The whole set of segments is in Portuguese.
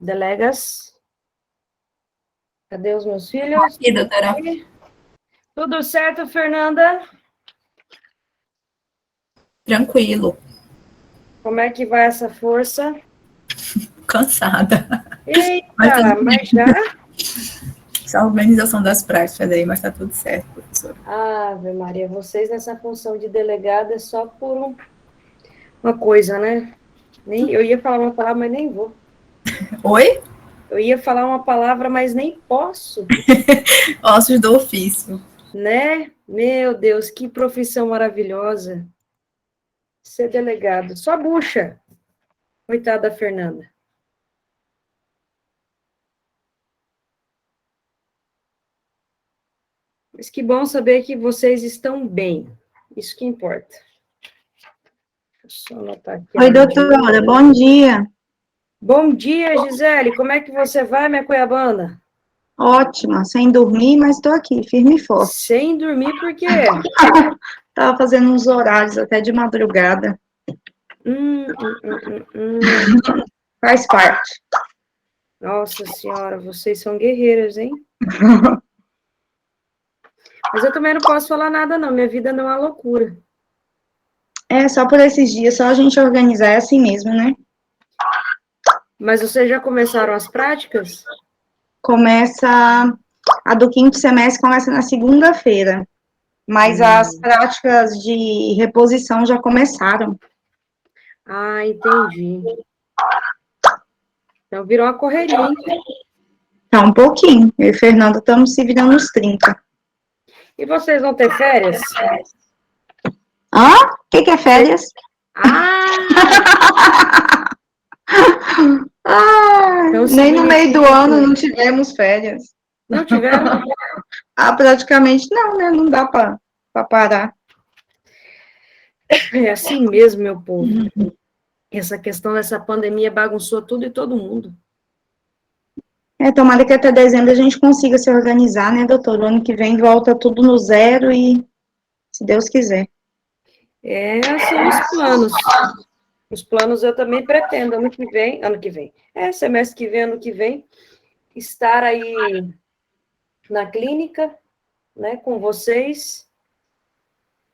Delegas. Cadê os meus filhos? Aqui, doutora. Tudo certo, Fernanda? Tranquilo. Como é que vai essa força? Cansada. Mas Eita, tudo mas bem. já? Essa organização das práticas aí, mas tá tudo certo, professora. Ave Maria, vocês nessa função de delegada é só por uma coisa, né? Eu ia falar uma palavra, mas nem vou. Oi? Eu ia falar uma palavra, mas nem posso, Ossos do ofício. né? Meu Deus, que profissão maravilhosa. Ser delegado. Só bucha. Coitada da Fernanda. Mas que bom saber que vocês estão bem. Isso que importa. Deixa eu só anotar aqui. Oi, doutora, bom dia. Bom dia, Gisele. Como é que você vai, minha cuiabana? Ótima, sem dormir, mas estou aqui, firme e forte. Sem dormir, por quê? Estava fazendo uns horários até de madrugada. Hum, hum, hum, hum. Faz parte. Nossa senhora, vocês são guerreiras, hein? Mas eu também não posso falar nada, não. Minha vida não é uma loucura. É, só por esses dias, só a gente organizar é assim mesmo, né? Mas vocês já começaram as práticas? Começa, a do quinto semestre começa na segunda-feira, mas as práticas de reposição já começaram. Ah, entendi. Então virou uma correria, hein? Tá um pouquinho. Eu e Fernanda estamos se virando nos 30. E vocês vão ter férias? Hã? O que é férias? Ah! Então, Nem no meio do significa ano que não tivemos férias. não tiveram? Ah, praticamente não, né? Não dá para parar. É assim mesmo, meu povo. Essa questão dessa pandemia bagunçou tudo e todo mundo. É, tomara que até dezembro a gente consiga se organizar, né, doutor? O ano que vem volta tudo no zero e, se Deus quiser. São os planos. Os planos eu também pretendo, ano que vem, semestre que vem, ano que vem, estar aí na clínica, né, com vocês,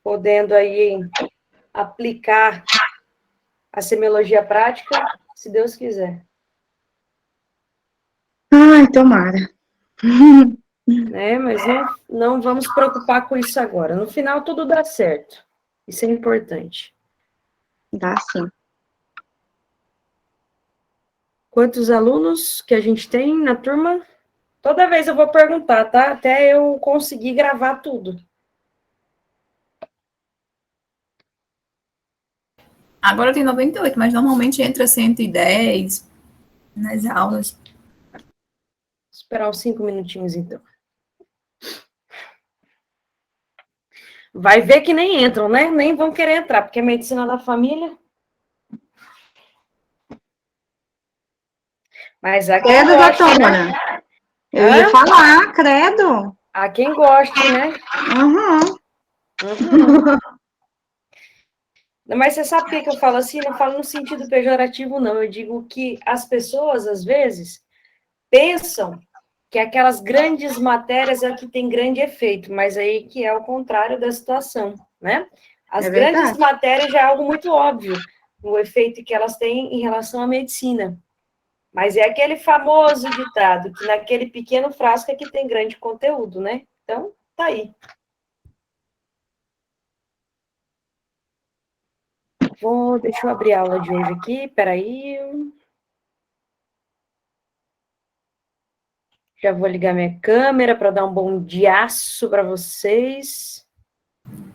podendo aí aplicar a semiologia prática, se Deus quiser. Ai, tomara. Né, mas não vamos preocupar com isso agora. No final, tudo dá certo. Isso é importante. Dá sim. Quantos alunos que a gente tem na turma? Toda vez eu vou perguntar, tá? Até eu conseguir gravar tudo. Agora tem 98, mas normalmente entra 110 nas aulas. Esperar uns 5 minutinhos, então. Vai ver que nem entram, né? Nem vão querer entrar, porque é medicina da família. Mas há quem Credo, goste, né? doutora. Eu ia falar, credo. Há quem goste, né? Uhum. Mas você sabe por que eu falo assim? Não falo no sentido pejorativo, não. Eu digo que as pessoas, às vezes, pensam que aquelas grandes matérias é que tem grande efeito, mas aí que é o contrário da situação, né? As É grandes verdade. matérias já é algo muito óbvio, o efeito que elas têm em relação à medicina. Mas é aquele famoso ditado, que naquele pequeno frasco é que tem grande conteúdo, né? Então, tá aí. Deixa eu abrir a aula de hoje aqui, peraí. Já vou ligar minha câmera para dar um bom diaço para vocês.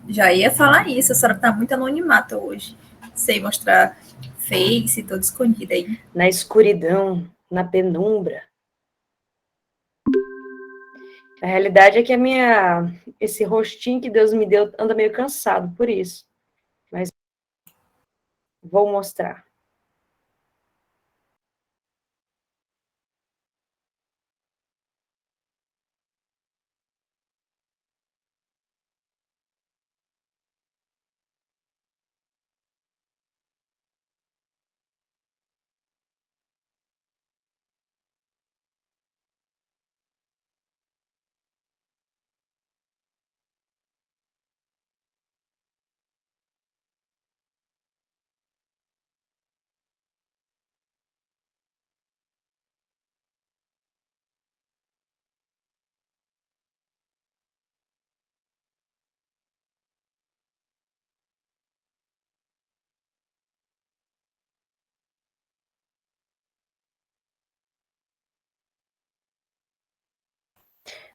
Já ia falar isso, a senhora tá muito anonimata hoje. Sei mostrar face, toda escondida aí. Na escuridão, na penumbra. A realidade é que esse rostinho que Deus me deu anda meio cansado, por isso. Mas vou mostrar.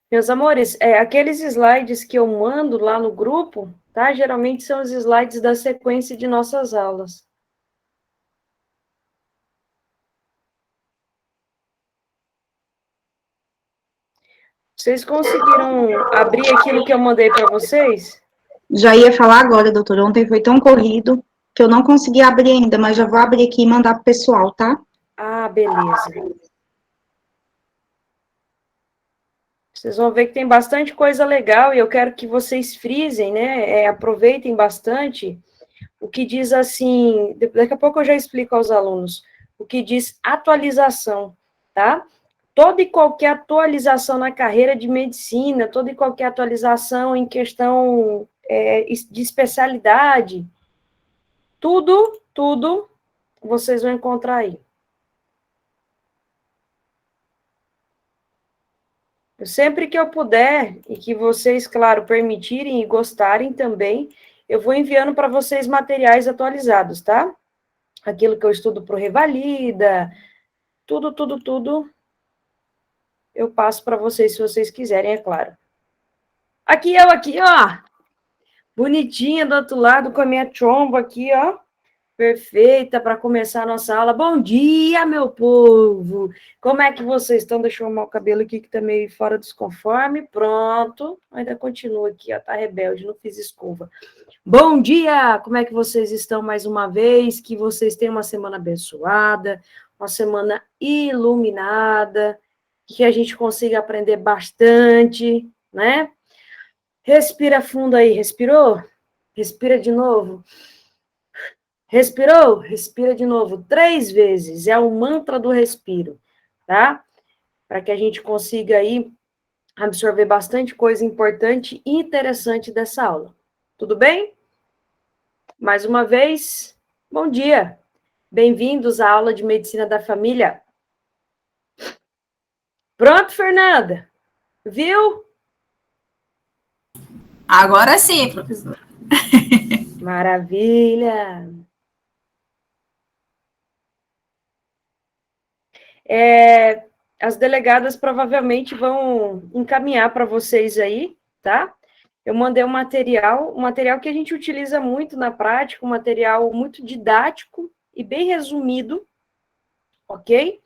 Meus amores, aqueles slides que eu mando lá no grupo, tá? Geralmente são os slides da sequência de nossas aulas. Vocês conseguiram abrir aquilo que eu mandei para vocês? Já ia falar agora, doutor. Ontem foi tão corrido que eu não consegui abrir ainda, mas já vou abrir aqui e mandar pro pessoal, tá? Ah, beleza. Vocês vão ver que tem bastante coisa legal e eu quero que vocês frisem, né? Aproveitem bastante o que diz assim. Daqui a pouco eu já explico aos alunos o que diz atualização, tá? Toda e qualquer atualização na carreira de medicina, toda e qualquer atualização em questão de especialidade, tudo vocês vão encontrar aí. Sempre que eu puder, e que vocês, claro, permitirem e gostarem também, eu vou enviando para vocês materiais atualizados, tá? Aquilo que eu estudo para o Revalida, tudo, eu passo para vocês, se vocês quiserem, é claro. Aqui, ó, bonitinha do outro lado, com a minha tromba aqui, ó, perfeita para começar a nossa aula. Bom dia, meu povo! Como é que vocês estão? Deixa eu arrumar o cabelo aqui que tá meio fora dos conforme. Pronto. Ainda continua aqui, ó, tá rebelde, não fiz escova. Bom dia! Como é que vocês estão mais uma vez? Que vocês tenham uma semana abençoada, uma semana iluminada, que a gente consiga aprender bastante, né? Respira fundo aí, respirou? Respira de novo. Respirou? Respira de novo 3 vezes. É o mantra do respiro, tá? Para que a gente consiga aí absorver bastante coisa importante e interessante dessa aula. Tudo bem? Mais uma vez, bom dia. Bem-vindos à aula de Medicina da Família. Pronto, Fernanda? Viu? Agora sim, professor. Maravilha. As delegadas provavelmente vão encaminhar para vocês aí, tá? Eu mandei um material que a gente utiliza muito na prática, um material muito didático e bem resumido, ok?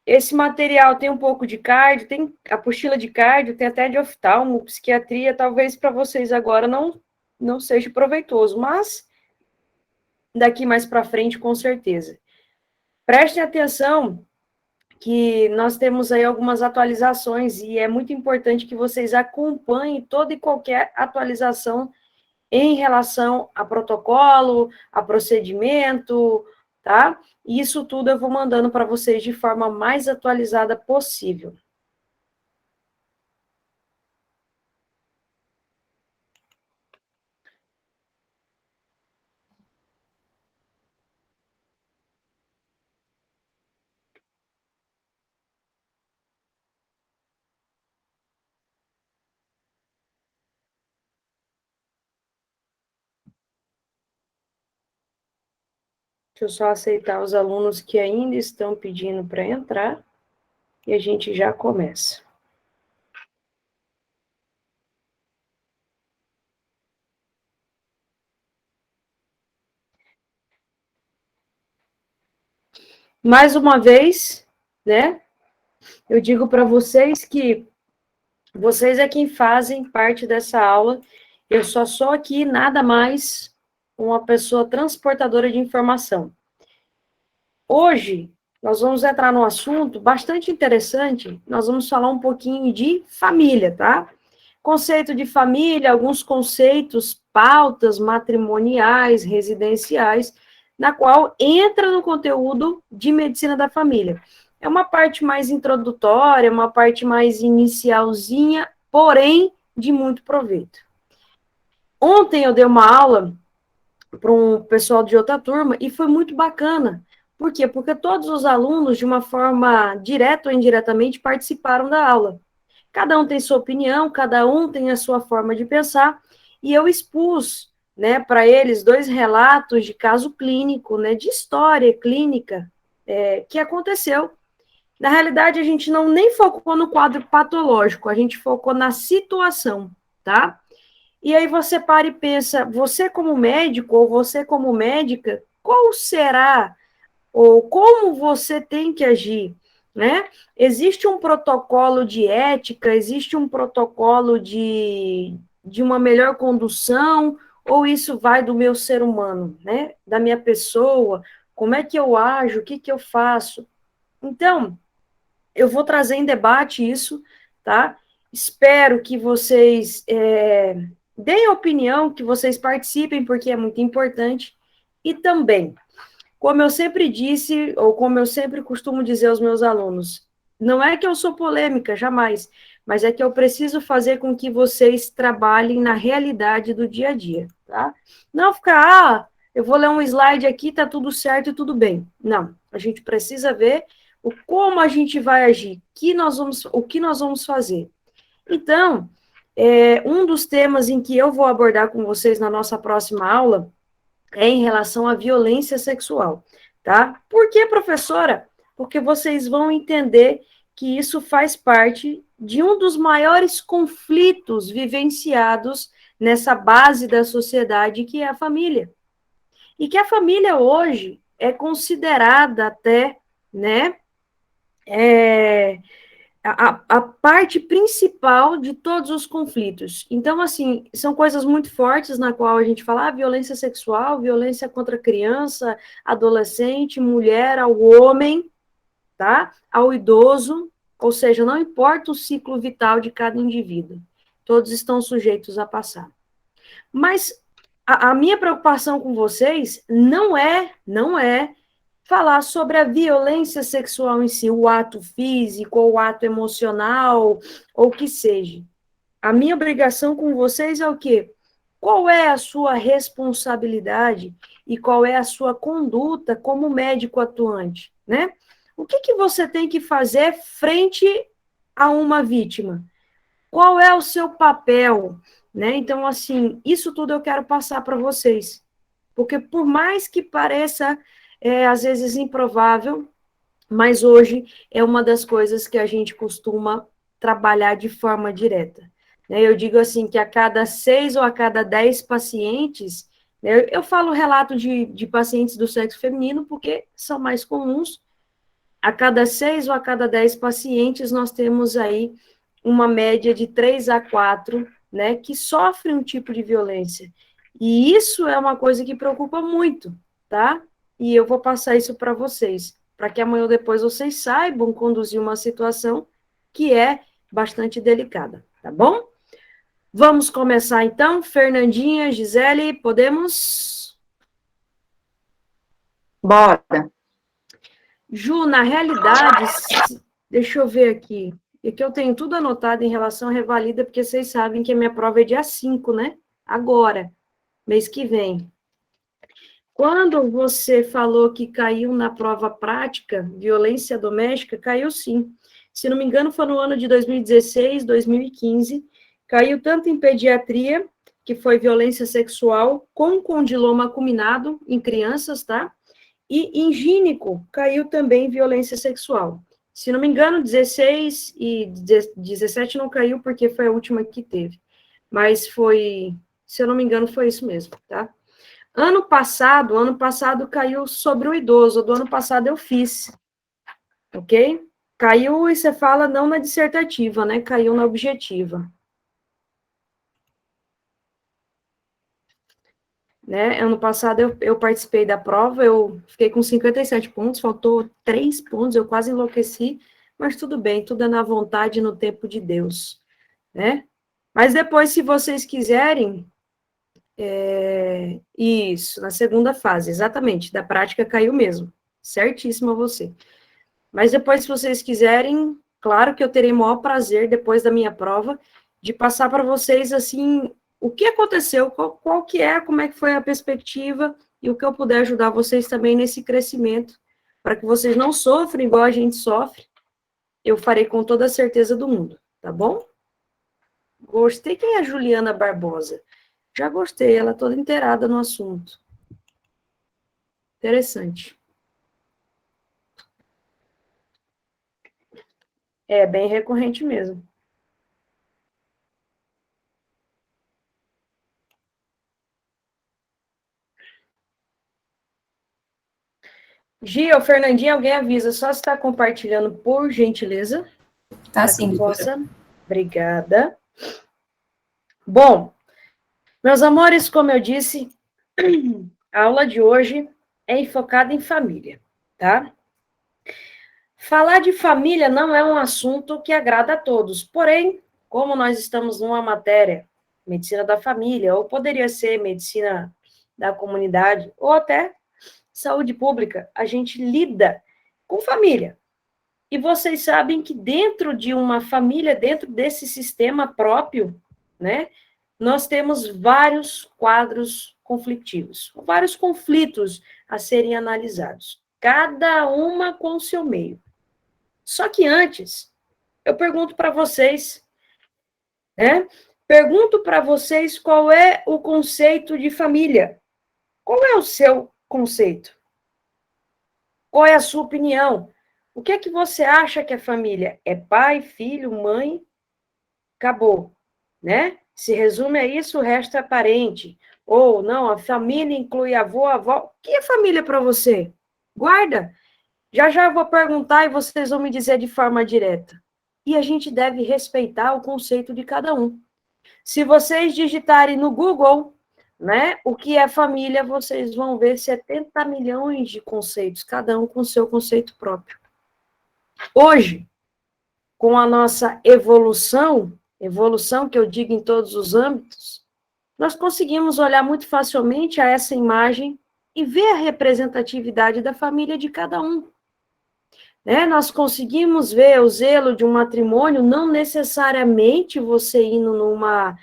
Esse material tem um pouco de cardio, tem apostila de cardio, tem até de oftalmo, psiquiatria, talvez para vocês agora não seja proveitoso, mas daqui mais para frente, com certeza. Prestem atenção que nós temos aí algumas atualizações e é muito importante que vocês acompanhem toda e qualquer atualização em relação a protocolo, a procedimento, tá? E isso tudo eu vou mandando para vocês de forma mais atualizada possível. Deixa eu só aceitar os alunos que ainda estão pedindo para entrar e a gente já começa. Mais uma vez, né? Eu digo para vocês que vocês é quem fazem parte dessa aula. Eu só sou aqui nada mais uma pessoa transportadora de informação. Hoje, nós vamos entrar num assunto bastante interessante. Nós vamos falar um pouquinho de família, tá? Conceito de família, alguns conceitos, pautas matrimoniais, residenciais, na qual entra no conteúdo de medicina da família. É uma parte mais introdutória, uma parte mais inicialzinha, porém de muito proveito. Ontem eu dei uma aula para um pessoal de outra turma e foi muito bacana. Por quê? Porque todos os alunos, de uma forma direta ou indiretamente, participaram da aula. Cada um tem sua opinião, cada um tem a sua forma de pensar, e eu expus, né, para eles 2 relatos de caso clínico, né, de história clínica que aconteceu. Na realidade, a gente não nem focou no quadro patológico, a gente focou na situação, tá? E aí você para e pensa, você como médico ou você como médica, qual será ou como você tem que agir, né? Existe um protocolo de ética, existe um protocolo de uma melhor condução, ou isso vai do meu ser humano, né? Da minha pessoa, como é que eu ajo, o que que eu faço? Então, eu vou trazer em debate isso, tá? Espero que vocês deem opinião, que vocês participem, porque é muito importante. E também, como eu sempre disse, ou como eu sempre costumo dizer aos meus alunos, não é que eu sou polêmica, jamais, mas é que eu preciso fazer com que vocês trabalhem na realidade do dia a dia, tá? Não ficar, eu vou ler um slide aqui, tá tudo certo e tudo bem. Não, a gente precisa ver como a gente vai agir, o que nós vamos fazer. Então, um dos temas em que eu vou abordar com vocês na nossa próxima aula é em relação à violência sexual, tá? Por que, professora? Porque vocês vão entender que isso faz parte de um dos maiores conflitos vivenciados nessa base da sociedade, que é a família. E que a família hoje é considerada até, né, a parte principal de todos os conflitos. Então, assim, são coisas muito fortes na qual a gente fala, violência sexual, violência contra criança, adolescente, mulher, ao homem, tá? Ao idoso, ou seja, não importa o ciclo vital de cada indivíduo, todos estão sujeitos a passar. Mas a minha preocupação com vocês não é falar sobre a violência sexual em si, o ato físico, ou o ato emocional, ou o que seja. A minha obrigação com vocês é o quê? Qual é a sua responsabilidade e qual é a sua conduta como médico atuante, né? O que que você tem que fazer frente a uma vítima? Qual é o seu papel, né? Então, assim, isso tudo eu quero passar para vocês. Porque por mais que pareça, às vezes, improvável, mas hoje é uma das coisas que a gente costuma trabalhar de forma direta. Né? Eu digo assim, que a cada 6 ou a cada 10 pacientes, né, eu falo relato de pacientes do sexo feminino, porque são mais comuns, a cada 6 ou a cada 10 pacientes, nós temos aí uma média de 3 a 4, né, que sofrem um tipo de violência. E isso é uma coisa que preocupa muito, tá? E eu vou passar isso para vocês, para que amanhã ou depois vocês saibam conduzir uma situação que é bastante delicada, tá bom? Vamos começar então, Fernandinha, Gisele, podemos? Bora. Ju, na realidade, deixa eu ver aqui, é que eu tenho tudo anotado em relação à revalida, porque vocês sabem que a minha prova é dia 5, né? Agora, mês que vem. Quando você falou que caiu na prova prática, violência doméstica, caiu sim. Se não me engano, foi no ano de 2016, 2015, caiu tanto em pediatria, que foi violência sexual, com condiloma acuminado em crianças, tá? E em gínico caiu também violência sexual. Se não me engano, 16 e 17 não caiu porque foi a última que teve. Mas foi, se eu não me engano, foi isso mesmo, tá? Ano passado caiu sobre o idoso, do ano passado eu fiz, ok? Caiu e você fala não na dissertativa, né? Caiu na objetiva. Né? Ano passado eu participei da prova, eu fiquei com 57 pontos, faltou 3 pontos, eu quase enlouqueci, mas tudo bem, tudo é na vontade e no tempo de Deus, né? Mas depois, se vocês quiserem, isso, na segunda fase, exatamente, da prática caiu mesmo, certíssimo você. Mas depois, se vocês quiserem, claro que eu terei o maior prazer, depois da minha prova, de passar para vocês, assim, o que aconteceu, qual que é, como é que foi a perspectiva, e o que eu puder ajudar vocês também nesse crescimento, para que vocês não sofram igual a gente sofre, eu farei com toda a certeza do mundo, tá bom? Gostei. Quem é a Juliana Barbosa? Já gostei, ela é toda inteirada no assunto. Interessante. É bem recorrente mesmo. Gia ou Fernandinha, alguém avisa, só está compartilhando, por gentileza. Tá Para sim, que doutora. possa. Obrigada. Bom, meus amores, como eu disse, a aula de hoje é focada em família, tá? Falar de família não é um assunto que agrada a todos, porém, como nós estamos numa matéria, medicina da família, ou poderia ser medicina da comunidade, ou até saúde pública, a gente lida com família. E vocês sabem que dentro de uma família, dentro desse sistema próprio, né, nós temos vários quadros conflitivos, vários conflitos a serem analisados, cada uma com o seu meio. Só que antes, eu pergunto para vocês, né? Pergunto para vocês qual é o conceito de família. Qual é o seu conceito? Qual é a sua opinião? O que é que você acha que é família? É pai, filho, mãe? Acabou, né? Se resume a isso, o resto é parente. Ou não, a família inclui avô, avó. O que é família para você? Guarda. Já já eu vou perguntar e vocês vão me dizer de forma direta. E a gente deve respeitar o conceito de cada um. Se vocês digitarem no Google, né, o que é família, vocês vão ver 70 milhões de conceitos, cada um com seu conceito próprio. Hoje, com a nossa evolução que eu digo em todos os âmbitos, nós conseguimos olhar muito facilmente a essa imagem e ver a representatividade da família de cada um. Né? Nós conseguimos ver o zelo de um matrimônio, não necessariamente você indo numa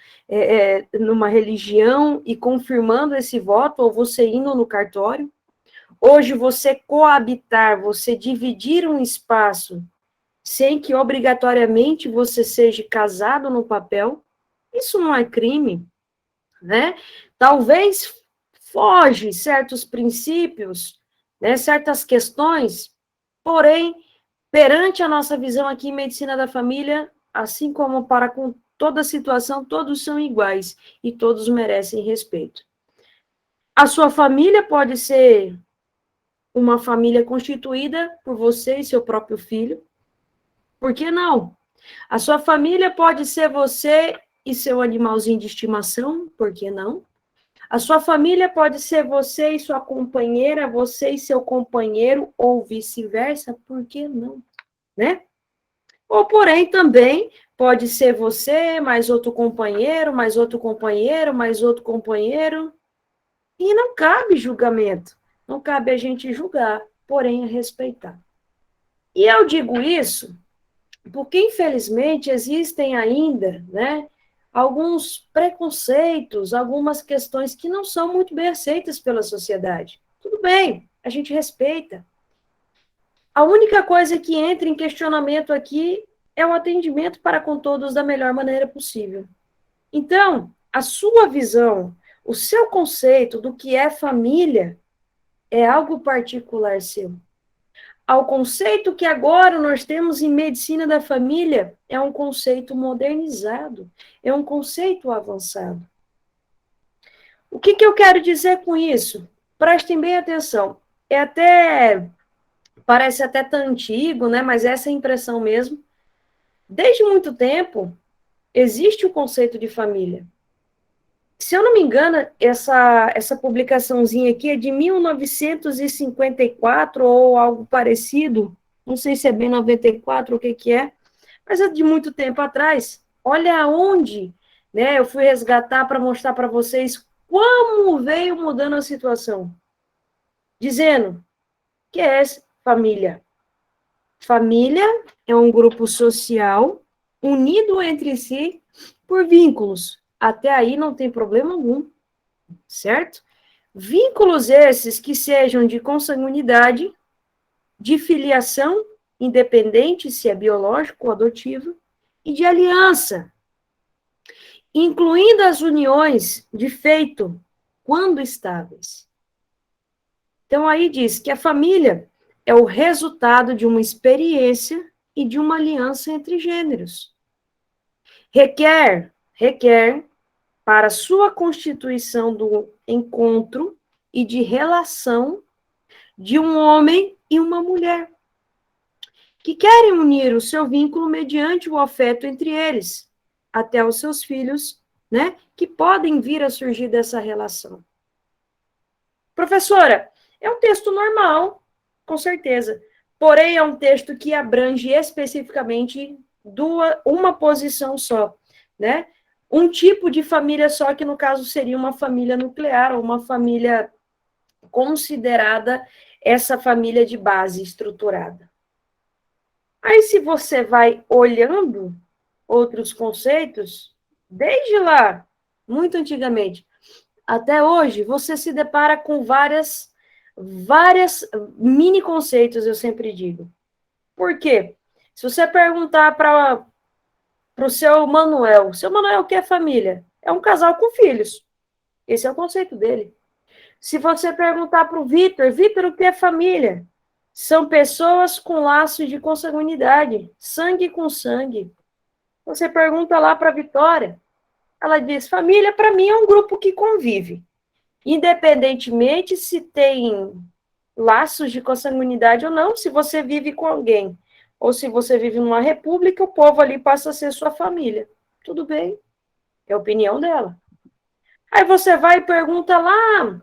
religião e confirmando esse voto, ou você indo no cartório. Hoje, você coabitar, você dividir um espaço sem que obrigatoriamente você seja casado no papel, isso não é crime, né? Talvez foge certos princípios, né, certas questões, porém, perante a nossa visão aqui em medicina da família, assim como para com toda situação, todos são iguais e todos merecem respeito. A sua família pode ser uma família constituída por você e seu próprio filho. Por que não? A sua família pode ser você e seu animalzinho de estimação, por que não? A sua família pode ser você e sua companheira, você e seu companheiro, ou vice-versa, por que não? Né? Ou, porém, também pode ser você, mais outro companheiro, mais outro companheiro, mais outro companheiro, e não cabe julgamento, não cabe a gente julgar, porém respeitar. E eu digo isso porque, infelizmente, existem ainda, né, alguns preconceitos, algumas questões que não são muito bem aceitas pela sociedade. Tudo bem, a gente respeita. A única coisa que entra em questionamento aqui é o atendimento para com todos da melhor maneira possível. Então, a sua visão, o seu conceito do que é família é algo particular seu. Ao conceito que agora nós temos em medicina da família, é um conceito modernizado, é um conceito avançado. O que eu quero dizer com isso? Prestem bem atenção. Parece até tão antigo, né? Mas essa é a impressão mesmo. Desde muito tempo, existe o conceito de família. Se eu não me engano, essa publicaçãozinha aqui é de 1954 ou algo parecido, não sei se é bem 94 ou o que é, mas é de muito tempo atrás. Olha onde, né, eu fui resgatar para mostrar para vocês como veio mudando a situação. Dizendo que é família. Família é um grupo social unido entre si por vínculos. Até aí não tem problema algum, certo? Vínculos esses que sejam de consanguinidade, de filiação, independente se é biológico ou adotivo, e de aliança, incluindo as uniões de feito, quando estáveis. Então, aí diz que a família é o resultado de uma experiência e de uma aliança entre gêneros. Requer para sua constituição do encontro e de relação de um homem e uma mulher, que querem unir o seu vínculo mediante o afeto entre eles, até os seus filhos, né, que podem vir a surgir dessa relação. Professora, é um texto normal, com certeza, porém é um texto que abrange especificamente uma posição só, né? Um tipo de família só, que no caso seria uma família nuclear, ou uma família considerada essa família de base estruturada. Aí, se você vai olhando outros conceitos, desde lá, muito antigamente, até hoje, você se depara com várias mini conceitos, eu sempre digo. Por quê? Se você perguntar para o seu Manuel o que é família? É um casal com filhos. Esse é o conceito dele. Se você perguntar para o Vitor, o que é família? São pessoas com laços de consanguinidade, sangue com sangue. Você pergunta lá para a Vitória, ela diz, família para mim é um grupo que convive. Independentemente se tem laços de consanguinidade ou não, se você vive com alguém, ou se você vive numa república, o povo ali passa a ser sua família. Tudo bem, é a opinião dela. Aí você vai e pergunta lá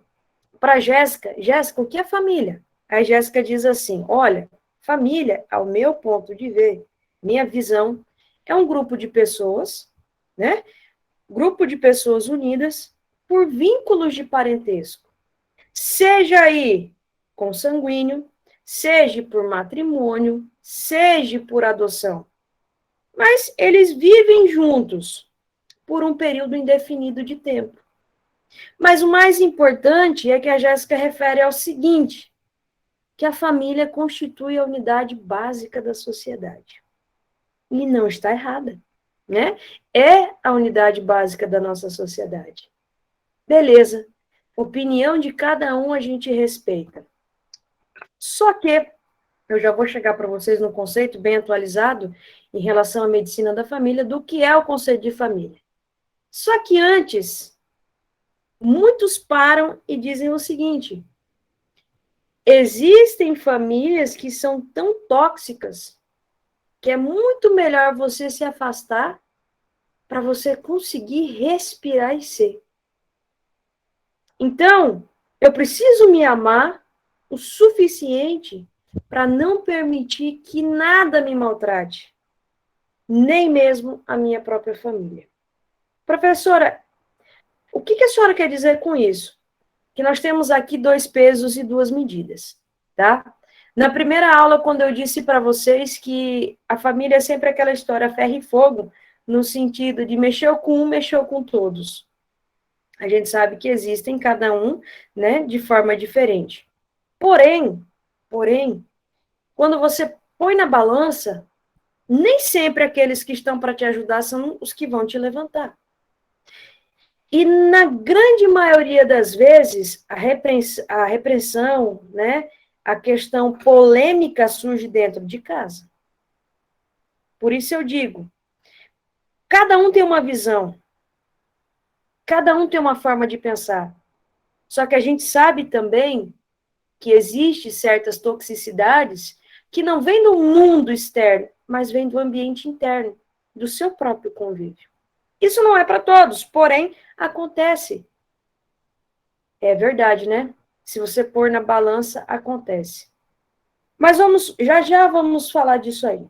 para Jéssica, o que é família? Aí Jéssica diz assim, olha, família, ao meu ponto de ver, minha visão, é um grupo de pessoas, né? Grupo de pessoas unidas por vínculos de parentesco. Seja aí consanguíneo, seja por matrimônio, seja por adoção. Mas eles vivem juntos por um período indefinido de tempo. Mas o mais importante é que a Jéssica refere ao seguinte, que a família constitui a unidade básica da sociedade. E não está errada, né? É a unidade básica da nossa sociedade. Beleza. Opinião de cada um a gente respeita. Só que eu já vou chegar para vocês no conceito bem atualizado em relação à medicina da família, do que é o conceito de família. Só que antes, muitos param e dizem o seguinte, existem famílias que são tão tóxicas que é muito melhor você se afastar para você conseguir respirar e ser. Então, eu preciso me amar o suficiente para não permitir que nada me maltrate, nem mesmo a minha própria família. Professora, o que a senhora quer dizer com isso? Que nós temos aqui 2 pesos e 2 medidas, tá? Na primeira aula, quando eu disse para vocês que a família é sempre aquela história ferro e fogo, no sentido de mexeu com um, mexeu com todos. A gente sabe que existem cada um, né, de forma diferente. Porém, quando você põe na balança, nem sempre aqueles que estão para te ajudar são os que vão te levantar. E na grande maioria das vezes, a repressão, né, a questão polêmica surge dentro de casa. Por isso eu digo, cada um tem uma visão, cada um tem uma forma de pensar. Só que a gente sabe também que existem certas toxicidades que não vêm do mundo externo, mas vêm do ambiente interno, do seu próprio convívio. Isso não é para todos, porém, acontece. É verdade, né? Se você pôr na balança, acontece. Mas já vamos falar disso aí,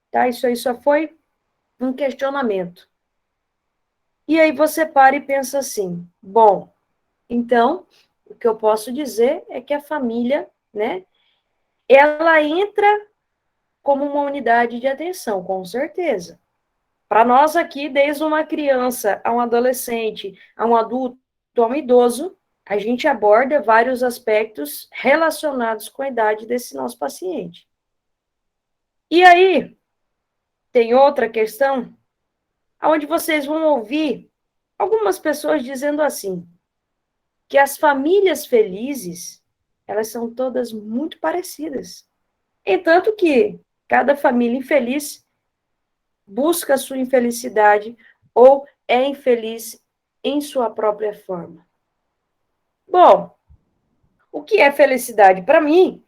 tá? Isso aí só foi um questionamento. E aí você para e pensa assim, bom, então, o que eu posso dizer é que a família, né, ela entra como uma unidade de atenção, com certeza. Para nós aqui, desde uma criança a um adolescente, a um adulto, a um idoso, a gente aborda vários aspectos relacionados com a idade desse nosso paciente. E aí, tem outra questão, onde vocês vão ouvir algumas pessoas dizendo assim, que as famílias felizes, elas são todas muito parecidas. Entanto que Cada família infeliz busca a sua infelicidade ou é infeliz em sua própria forma. Bom, o que é felicidade para mim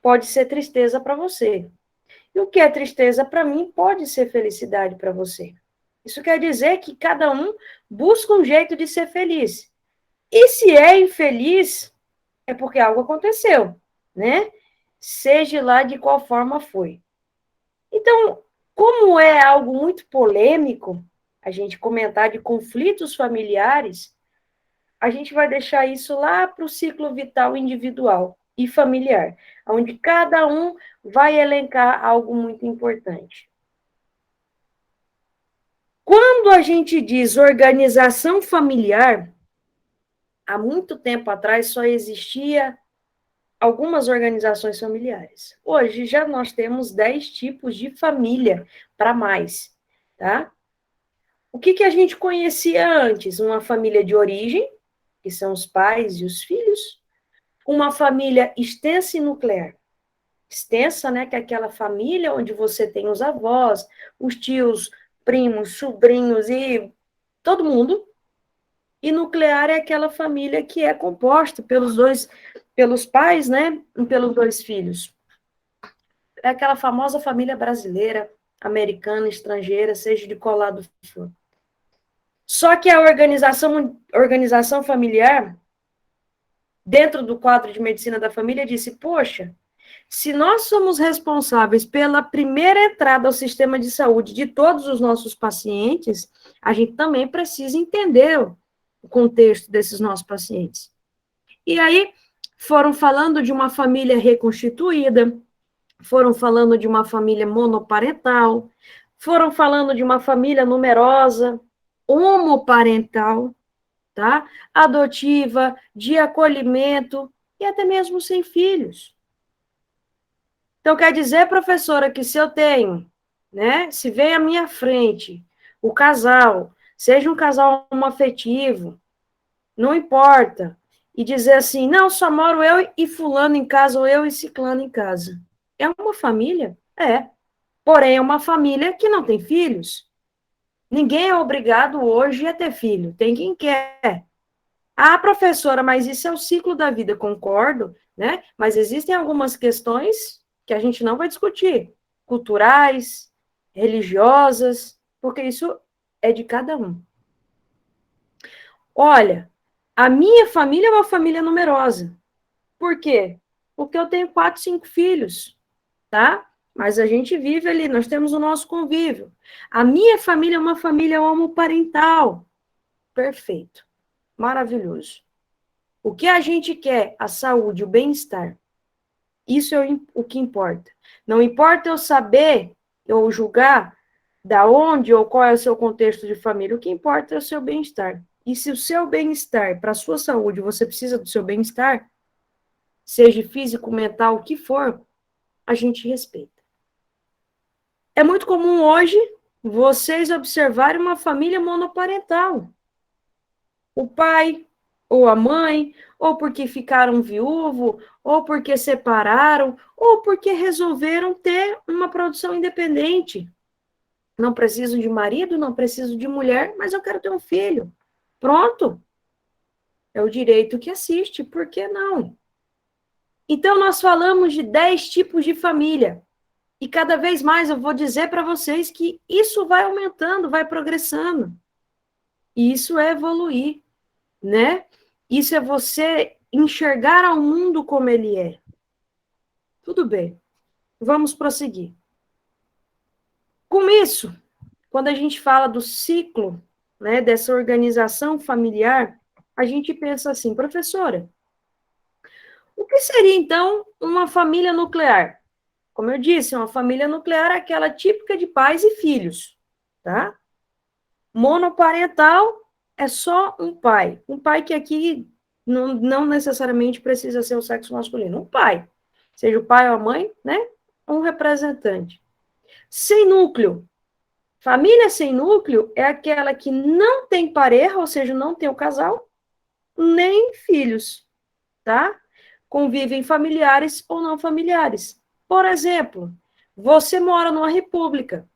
pode ser tristeza para você. E o que é tristeza para mim pode ser felicidade para você. Isso quer dizer que cada um busca um jeito de ser feliz. E se é infeliz, é porque algo aconteceu, né? Seja lá de qual forma foi. Então, como é algo muito polêmico, a gente comentar de conflitos familiares, a gente vai deixar isso lá para o ciclo vital individual e familiar, onde cada um vai elencar algo muito importante. Quando a gente diz organização familiar, há muito tempo atrás só existia algumas organizações familiares. Hoje já nós temos 10 tipos de família para mais, tá? O que a gente conhecia antes? Uma família de origem, que são os pais e os filhos, uma família extensa e nuclear. Extensa, né, que é aquela família onde você tem os avós, os tios, primos, sobrinhos e todo mundo. E nuclear é aquela família que é composta pelos pais, né, e pelos dois filhos. É aquela famosa família brasileira, americana, estrangeira, seja de qual lado for. Só que a organização familiar, dentro do quadro de medicina da família, disse, poxa, se nós somos responsáveis pela primeira entrada ao sistema de saúde de todos os nossos pacientes, a gente também precisa entender o contexto desses nossos pacientes. E aí, foram falando de uma família reconstituída, foram falando de uma família monoparental, foram falando de uma família numerosa, homoparental, tá? Adotiva, de acolhimento e até mesmo sem filhos. Então, quer dizer, professora, que se eu tenho, né, se vem à minha frente o casal, seja um casal homoafetivo, não importa, e dizer assim, não, só moro eu e fulano em casa, ou eu e ciclano em casa. É uma família? É. Porém, é uma família que não tem filhos. Ninguém é obrigado hoje a ter filho, tem quem quer. Ah, professora, mas isso é o ciclo da vida, concordo, né? Mas existem algumas questões que a gente não vai discutir, culturais, religiosas, porque isso é de cada um. Olha, a minha família é uma família numerosa. Por quê? Porque eu tenho 4, 5 filhos, tá? Mas a gente vive ali, nós temos o nosso convívio. A minha família é uma família homoparental. Perfeito. Maravilhoso. O que a gente quer? A saúde, o bem-estar. Isso é o que importa. Não importa eu saber, eu julgar da onde ou qual é o seu contexto de família. O que importa é o seu bem-estar. E se o seu bem-estar, para a sua saúde, você precisa do seu bem-estar, seja físico, mental, o que for, a gente respeita. É muito comum hoje vocês observarem uma família monoparental. O pai ou a mãe, ou porque ficaram viúvos, ou porque separaram, ou porque resolveram ter uma produção independente. Não preciso de marido, não preciso de mulher, mas eu quero ter um filho. Pronto. É o direito que assiste, por que não? Então, nós falamos de 10 tipos de família. E cada vez mais eu vou dizer para vocês que isso vai aumentando, vai progressando. E isso é evoluir, né? Isso é você enxergar ao mundo como ele é. Tudo bem. Vamos prosseguir. Com isso, quando a gente fala do ciclo, né, dessa organização familiar, a gente pensa assim, professora, o que seria, então, uma família nuclear? Como eu disse, uma família nuclear é aquela típica de pais e filhos, tá? Monoparental é só um pai que aqui não necessariamente precisa ser o sexo masculino, um pai, seja o pai ou a mãe, né? Um representante. Sem núcleo. Família sem núcleo é aquela que não tem pareja, ou seja, não tem o casal, nem filhos, tá? Convivem familiares ou não familiares. Por exemplo, Você mora numa república.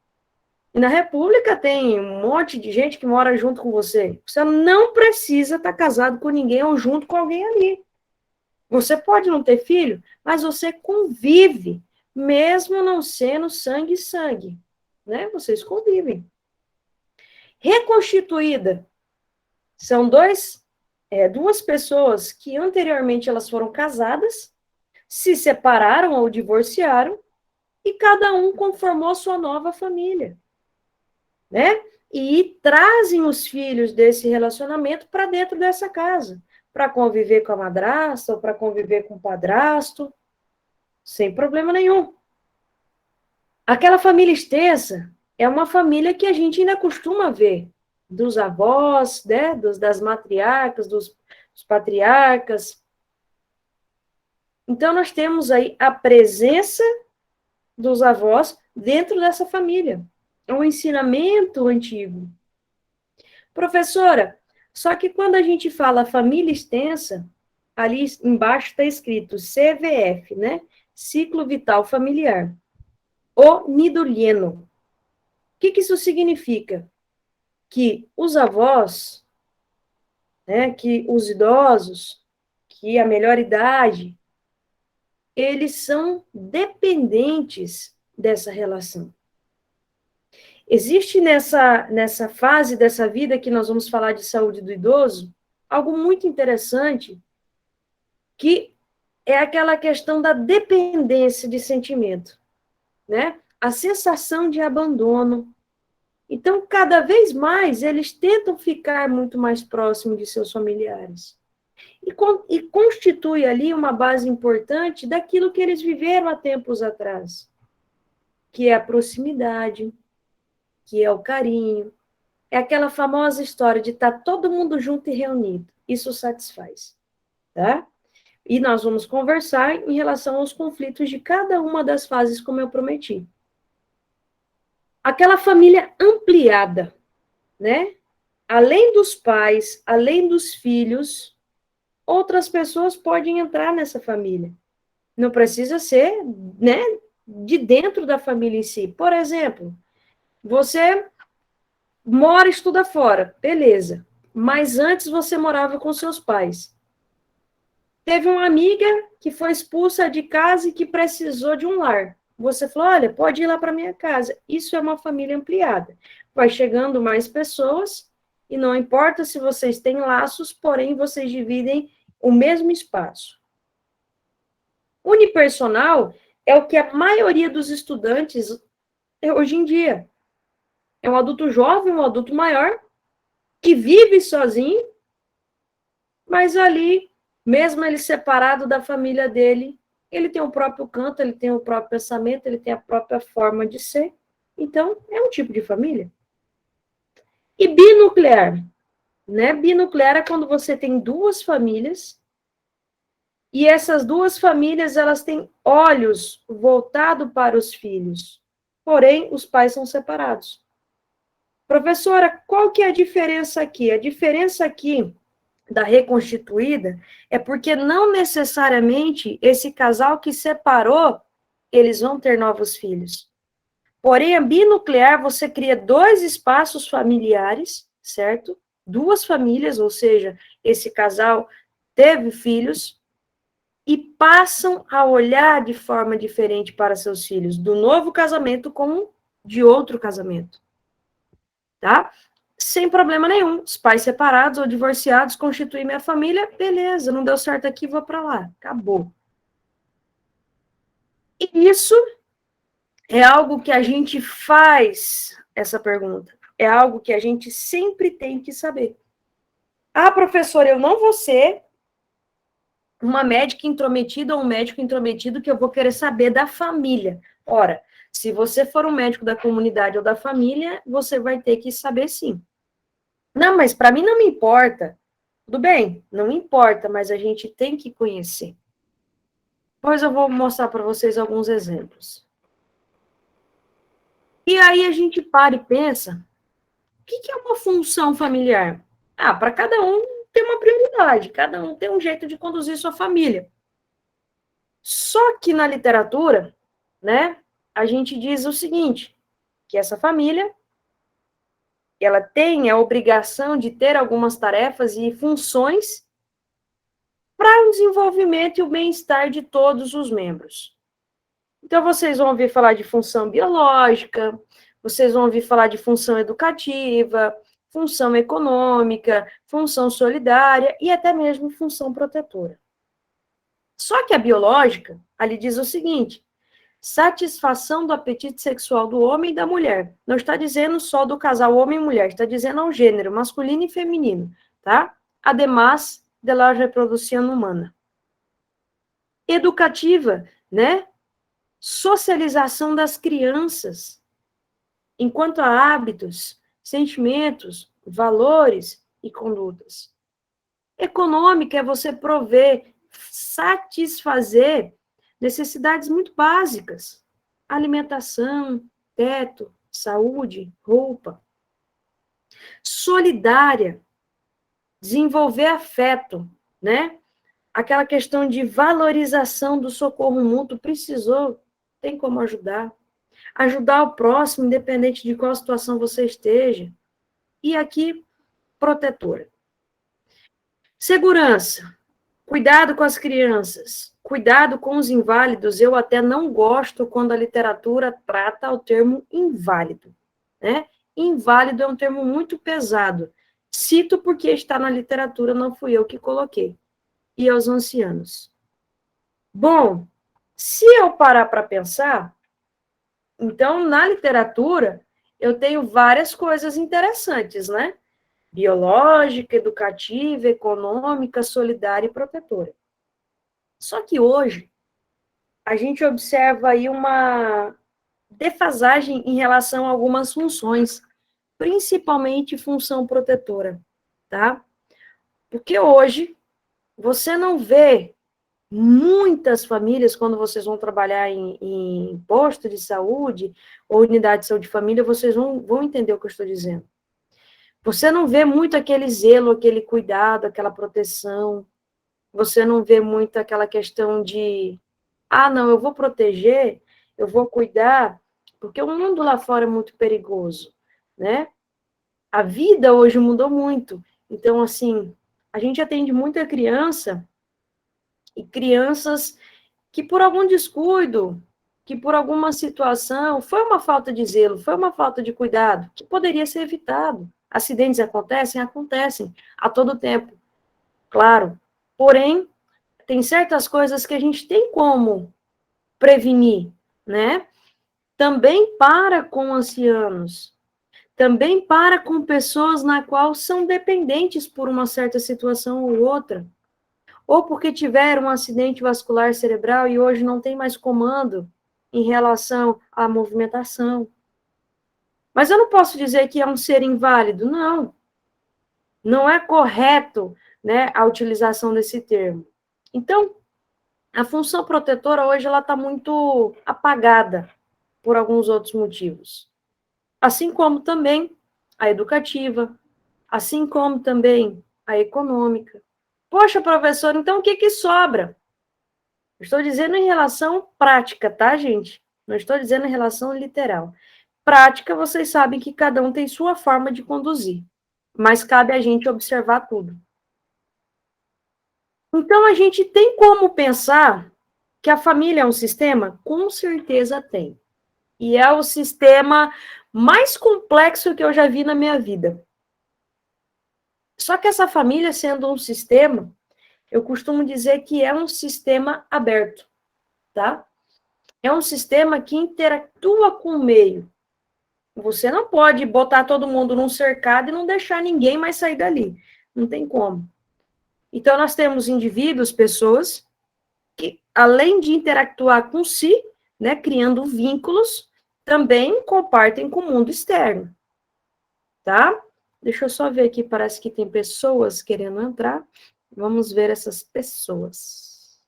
E na república tem um monte de gente que mora junto com você. Você não precisa estar casado com ninguém ou junto com alguém ali. Você pode não ter filho, mas você convive, mesmo não sendo sangue, né? Vocês convivem. Reconstituída. São duas pessoas que anteriormente elas foram casadas, se separaram ou divorciaram, e cada um conformou sua nova família, né? E trazem os filhos desse relacionamento para dentro dessa casa, para conviver com a madrasta ou para conviver com o padrasto, sem problema nenhum. Aquela família extensa é uma família que a gente ainda costuma ver, dos avós, né, das matriarcas, dos patriarcas. Então, nós temos aí a presença dos avós dentro dessa família. É um ensinamento antigo. Professora, só que quando a gente fala família extensa, ali embaixo está escrito CVF, né? Ciclo Vital Familiar. O nidulheno. O que isso significa? Que os avós, né, que os idosos, que a melhor idade, eles são dependentes dessa relação. Existe nessa fase dessa vida que nós vamos falar de saúde do idoso, algo muito interessante, que é aquela questão da dependência de sentimento, né? A sensação de abandono. Então, cada vez mais, eles tentam ficar muito mais próximos de seus familiares. E constitui ali uma base importante daquilo que eles viveram há tempos atrás, que é a proximidade, que é o carinho, é aquela famosa história de estar todo mundo junto e reunido. Isso satisfaz, tá? E nós vamos conversar em relação aos conflitos de cada uma das fases, como eu prometi. Aquela família ampliada, né? Além dos pais, além dos filhos, outras pessoas podem entrar nessa família. Não precisa ser, né, de dentro da família em si. Por exemplo, você mora e estuda fora, beleza. Mas antes você morava com seus pais. Teve uma amiga que foi expulsa de casa e que precisou de um lar. Você falou, olha, pode ir lá para minha casa. Isso é uma família ampliada. Vai chegando mais pessoas e não importa se vocês têm laços, porém vocês dividem o mesmo espaço. Unipersonal é o que a maioria dos estudantes hoje em dia. É um adulto jovem, um adulto maior, que vive sozinho, mas ali, mesmo ele separado da família dele, ele tem o próprio canto, ele tem o próprio pensamento, ele tem a própria forma de ser. Então, é um tipo de família. E binuclear, né? Binuclear é quando você tem duas famílias e essas duas famílias, elas têm olhos voltados para os filhos. Porém, os pais são separados. Professora, qual que é a diferença aqui? A diferença aqui da reconstituída é porque não necessariamente esse casal que separou, eles vão ter novos filhos. Porém, a binuclear, você cria dois espaços familiares, certo? Duas famílias, ou seja, esse casal teve filhos e passam a olhar de forma diferente para seus filhos, do novo casamento como de outro casamento. Tá? Sem problema nenhum. Os pais separados ou divorciados constituem minha família, beleza, não deu certo aqui, vou para lá. Acabou. E isso é algo que a gente faz, essa pergunta. É algo que a gente sempre tem que saber. Ah, professora, eu não vou ser uma médica intrometida ou um médico intrometido que eu vou querer saber da família. Ora, se você for um médico da comunidade ou da família, você vai ter que saber sim. Não, mas para mim não me importa. Tudo bem, não importa, mas a gente tem que conhecer. Depois eu vou mostrar para vocês alguns exemplos. E aí a gente para e pensa, o que é uma função familiar? Ah, para cada um tem uma prioridade, cada um tem um jeito de conduzir sua família. Só que na literatura, né, a gente diz o seguinte, que essa família, ela tem a obrigação de ter algumas tarefas e funções para o desenvolvimento e o bem-estar de todos os membros. Então, vocês vão ouvir falar de função biológica, vocês vão ouvir falar de função educativa, função econômica, função solidária e até mesmo função protetora. Só que a biológica, ali diz o seguinte, satisfação do apetite sexual do homem e da mulher. Não está dizendo só do casal homem e mulher, está dizendo ao gênero masculino e feminino, tá? Además de la reprodução humana. Educativa, né? Socialização das crianças, enquanto a hábitos, sentimentos, valores e condutas. Econômica é você prover, satisfazer necessidades muito básicas, alimentação, teto, saúde, roupa. Solidária, desenvolver afeto, né? Aquela questão de valorização do socorro mútuo, precisou, tem como ajudar. Ajudar o próximo, independente de qual situação você esteja. E aqui, protetora. Segurança. Cuidado com as crianças. Cuidado com os inválidos. Eu até não gosto quando a literatura trata o termo inválido, né? Inválido é um termo muito pesado. Cito porque está na literatura, não fui eu que coloquei. E aos ancianos. Bom, se eu parar para pensar, então, na literatura, eu tenho várias coisas interessantes, né? Biológica, educativa, econômica, solidária e protetora. Só que hoje, a gente observa aí uma defasagem em relação a algumas funções, principalmente função protetora, tá? Porque hoje, você não vê muitas famílias, quando vocês vão trabalhar em posto de saúde ou unidade de saúde de família, vocês vão entender o que eu estou dizendo. Você não vê muito aquele zelo, aquele cuidado, aquela proteção. Você não vê muito aquela questão de, não, eu vou proteger, eu vou cuidar, porque o mundo lá fora é muito perigoso, né? A vida hoje mudou muito. Então, assim, a gente atende muita criança e crianças que por algum descuido, que por alguma situação, foi uma falta de zelo, foi uma falta de cuidado, que poderia ser evitado. Acidentes acontecem? Acontecem, a todo tempo, claro. Porém, tem certas coisas que a gente tem como prevenir, né? Também para com ancianos, também para com pessoas na qual são dependentes por uma certa situação ou outra, ou porque tiveram um acidente vascular cerebral e hoje não tem mais comando em relação à movimentação. Mas eu não posso dizer que é um ser inválido, não. Não é correto, né, a utilização desse termo. Então, a função protetora hoje ela está muito apagada por alguns outros motivos. Assim como também a educativa, assim como também a econômica. Poxa, professor, então o que que sobra? Estou dizendo em relação prática, tá, gente? Não estou dizendo em relação literal. Prática, vocês sabem que cada um tem sua forma de conduzir, mas cabe a gente observar tudo. Então, a gente tem como pensar que a família é um sistema? Com certeza tem. E é o sistema mais complexo que eu já vi na minha vida. Só que essa família, sendo um sistema, eu costumo dizer que é um sistema aberto, tá? É um sistema que interatua com o meio. Você não pode botar todo mundo num cercado e não deixar ninguém mais sair dali. Não tem como. Então, nós temos indivíduos, pessoas, que, além de interactuar com si, né, criando vínculos, também compartem com o mundo externo. Tá? Deixa eu só ver aqui, parece que tem pessoas querendo entrar. Vamos ver essas pessoas.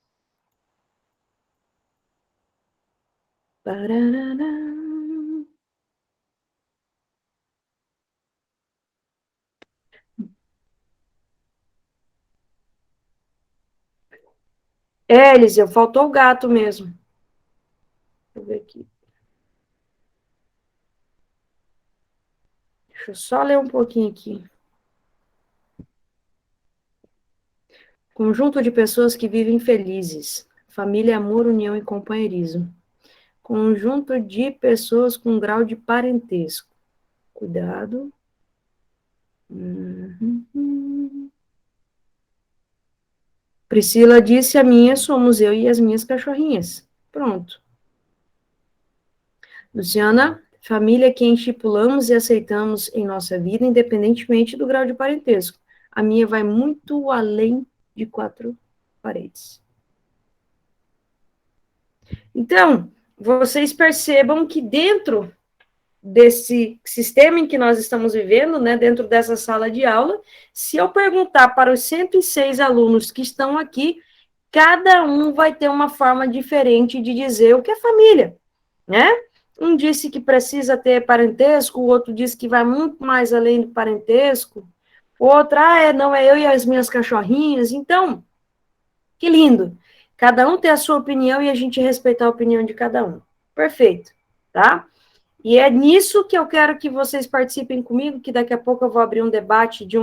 Parará. Eliseu, faltou o gato mesmo. Deixa eu ver aqui. Deixa eu só ler um pouquinho aqui. Conjunto de pessoas que vivem felizes. Família, amor, união e companheirismo. Conjunto de pessoas com grau de parentesco. Cuidado. Priscila disse: a minha somos eu e as minhas cachorrinhas. Pronto. Luciana, família que estipulamos e aceitamos em nossa vida, independentemente do grau de parentesco. A minha vai muito além de 4 paredes. Então, vocês percebam que dentro desse sistema em que nós estamos vivendo, né, dentro dessa sala de aula, se eu perguntar para os 106 alunos que estão aqui, cada um vai ter uma forma diferente de dizer o que é família, né? Um disse que precisa ter parentesco, o outro disse que vai muito mais além do parentesco, o outro, não, é eu e as minhas cachorrinhas. Então, que lindo. Cada um tem a sua opinião e a gente respeitar a opinião de cada um. Perfeito, tá? E é nisso que eu quero que vocês participem comigo, que daqui a pouco eu vou abrir um debate de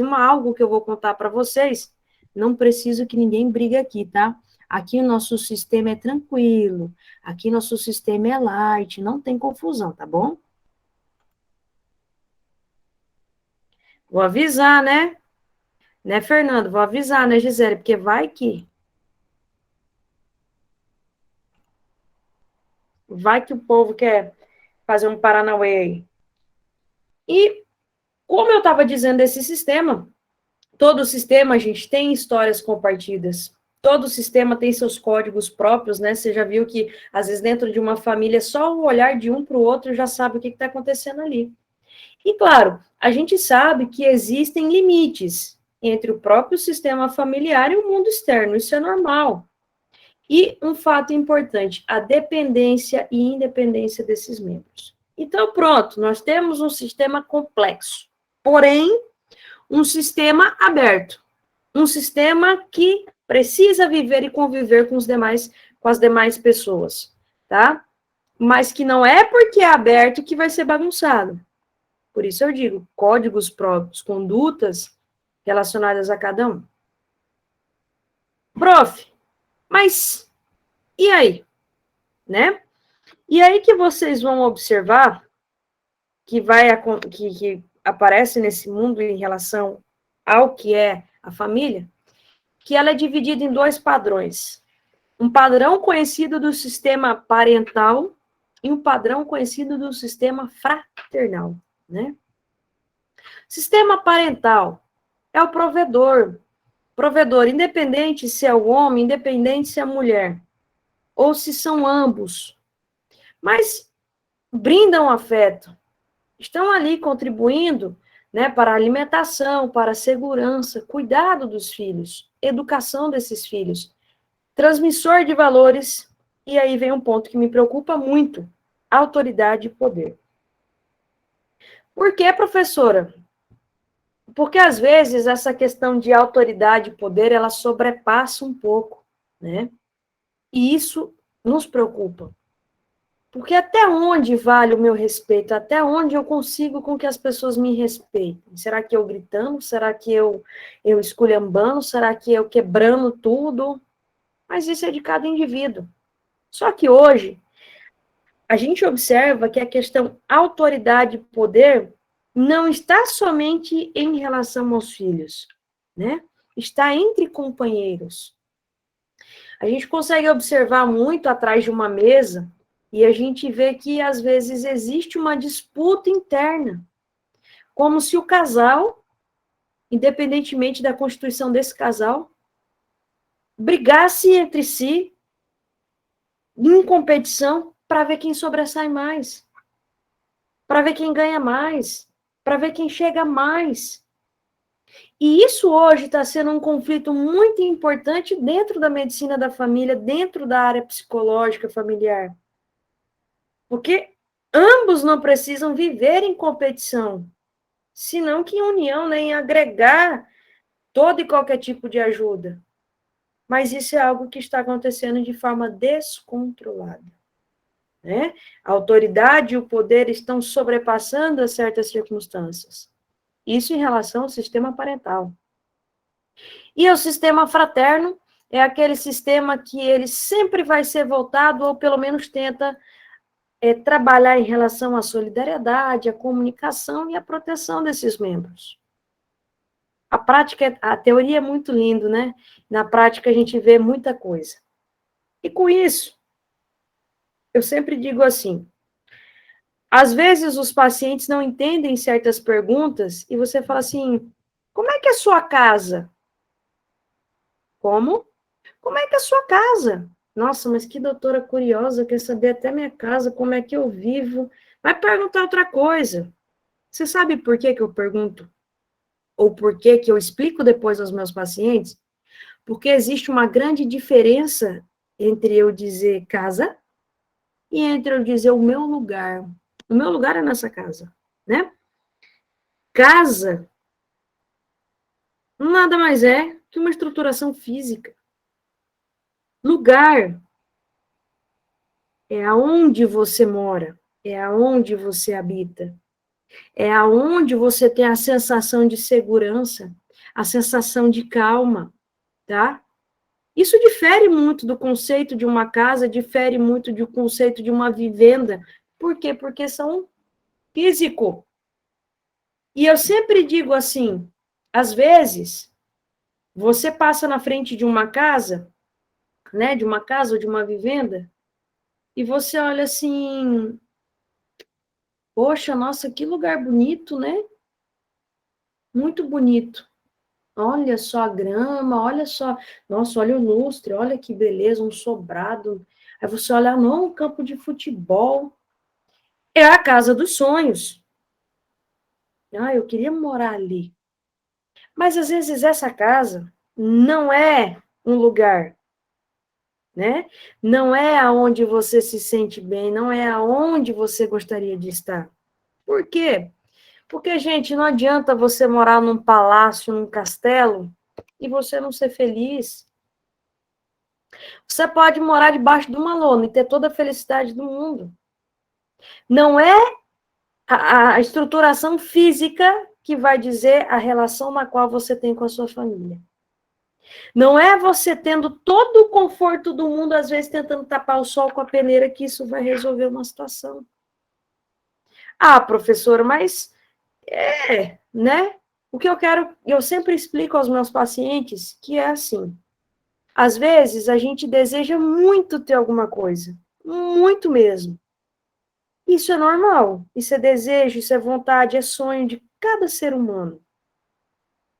algo que eu vou contar para vocês. Não preciso que ninguém brigue aqui, tá? Aqui o nosso sistema é tranquilo, aqui nosso sistema é light, não tem confusão, tá bom? Vou avisar, né? Né, Fernando? Vou avisar, né, Gisele? Porque vai que... Vai que o povo quer fazer um Paranauê aí. E, como eu estava dizendo desse sistema, todo sistema, a gente tem histórias compartidas. Todo sistema tem seus códigos próprios, né? Você já viu que, às vezes, dentro de uma família, só o olhar de um para o outro já sabe o que está acontecendo ali. E, claro, a gente sabe que existem limites entre o próprio sistema familiar e o mundo externo. Isso é normal. E um fato importante, a dependência e independência desses membros. Então, pronto, nós temos um sistema complexo, porém, um sistema aberto, um sistema que precisa viver e conviver com as demais pessoas, tá? Mas que não é porque é aberto que vai ser bagunçado. Por isso eu digo, códigos próprios, condutas relacionadas a cada um. Prof, mas e aí? Né? E aí que vocês vão observar que aparece nesse mundo em relação ao que é a família, que ela é dividida em 2 padrões. Um padrão conhecido do sistema parental e um padrão conhecido do sistema fraternal, né? Sistema parental é o provedor. Provedor, independente se é o homem, independente se é a mulher, ou se são ambos, mas brindam afeto, estão ali contribuindo, né, para a alimentação, para a segurança, cuidado dos filhos, educação desses filhos, transmissor de valores, e aí vem um ponto que me preocupa muito, autoridade e poder. Por que, professora? Porque, às vezes, essa questão de autoridade e poder, ela sobrepassa um pouco, né? E isso nos preocupa. Porque até onde vale o meu respeito? Até onde eu consigo com que as pessoas me respeitem? Será que eu gritando? Será que eu esculhambando? Será que eu quebrando tudo? Mas isso é de cada indivíduo. Só que hoje, a gente observa que a questão autoridade e poder não está somente em relação aos filhos, né? Está entre companheiros. A gente consegue observar muito atrás de uma mesa e a gente vê que, às vezes, existe uma disputa interna, como se o casal, independentemente da constituição desse casal, brigasse entre si, em competição, para ver quem sobressai mais, para ver quem ganha mais, para ver quem chega mais. E isso hoje está sendo um conflito muito importante dentro da medicina da família, dentro da área psicológica familiar. Porque ambos não precisam viver em competição, senão que em união, né, em agregar todo e qualquer tipo de ajuda. Mas isso é algo que está acontecendo de forma descontrolada, né? A autoridade e o poder estão sobrepassando a certas circunstâncias. Isso em relação ao sistema parental. E o sistema fraterno é aquele sistema que ele sempre vai ser voltado, ou pelo menos tenta trabalhar em relação à solidariedade, à comunicação e à proteção desses membros. A prática, a teoria é muito lindo, né? Na prática a gente vê muita coisa. E com isso, eu sempre digo assim, às vezes os pacientes não entendem certas perguntas e você fala assim, como é que é a sua casa? Como? Como é que é a sua casa? Nossa, mas que doutora curiosa, quer saber até minha casa, como é que eu vivo. Vai perguntar outra coisa. Você sabe por que que eu pergunto? Ou por que que eu explico depois aos meus pacientes? Porque existe uma grande diferença entre eu dizer casa e entre eu dizer o meu lugar. O meu lugar é nessa casa, né? Casa nada mais é que uma estruturação física. Lugar é aonde você mora, é aonde você habita, é aonde você tem a sensação de segurança, a sensação de calma, tá? Isso difere muito do conceito de uma casa, difere muito do conceito de uma vivenda. Por quê? Porque são físico. E eu sempre digo assim, às vezes, você passa na frente de uma casa, né, de uma casa ou de uma vivenda, e você olha assim, poxa, nossa, que lugar bonito, né? Muito bonito. Olha só a grama, olha só, nossa, olha o lustre, olha que beleza, um sobrado. Aí você olha, não, um campo de futebol. É a casa dos sonhos. Ah, eu queria morar ali. Mas às vezes essa casa não é um lugar, né? Não é aonde você se sente bem, não é aonde você gostaria de estar. Por quê? Porque, gente, não adianta você morar num palácio, num castelo, e você não ser feliz. Você pode morar debaixo de uma lona e ter toda a felicidade do mundo. Não é a estruturação física que vai dizer a relação na qual você tem com a sua família. Não é você tendo todo o conforto do mundo, às vezes tentando tapar o sol com a peneira, que isso vai resolver uma situação. Ah, professora, mas né? O que eu sempre explico aos meus pacientes que é assim. Às vezes a gente deseja muito ter alguma coisa, muito mesmo. Isso é normal, isso é desejo, isso é vontade, é sonho de cada ser humano.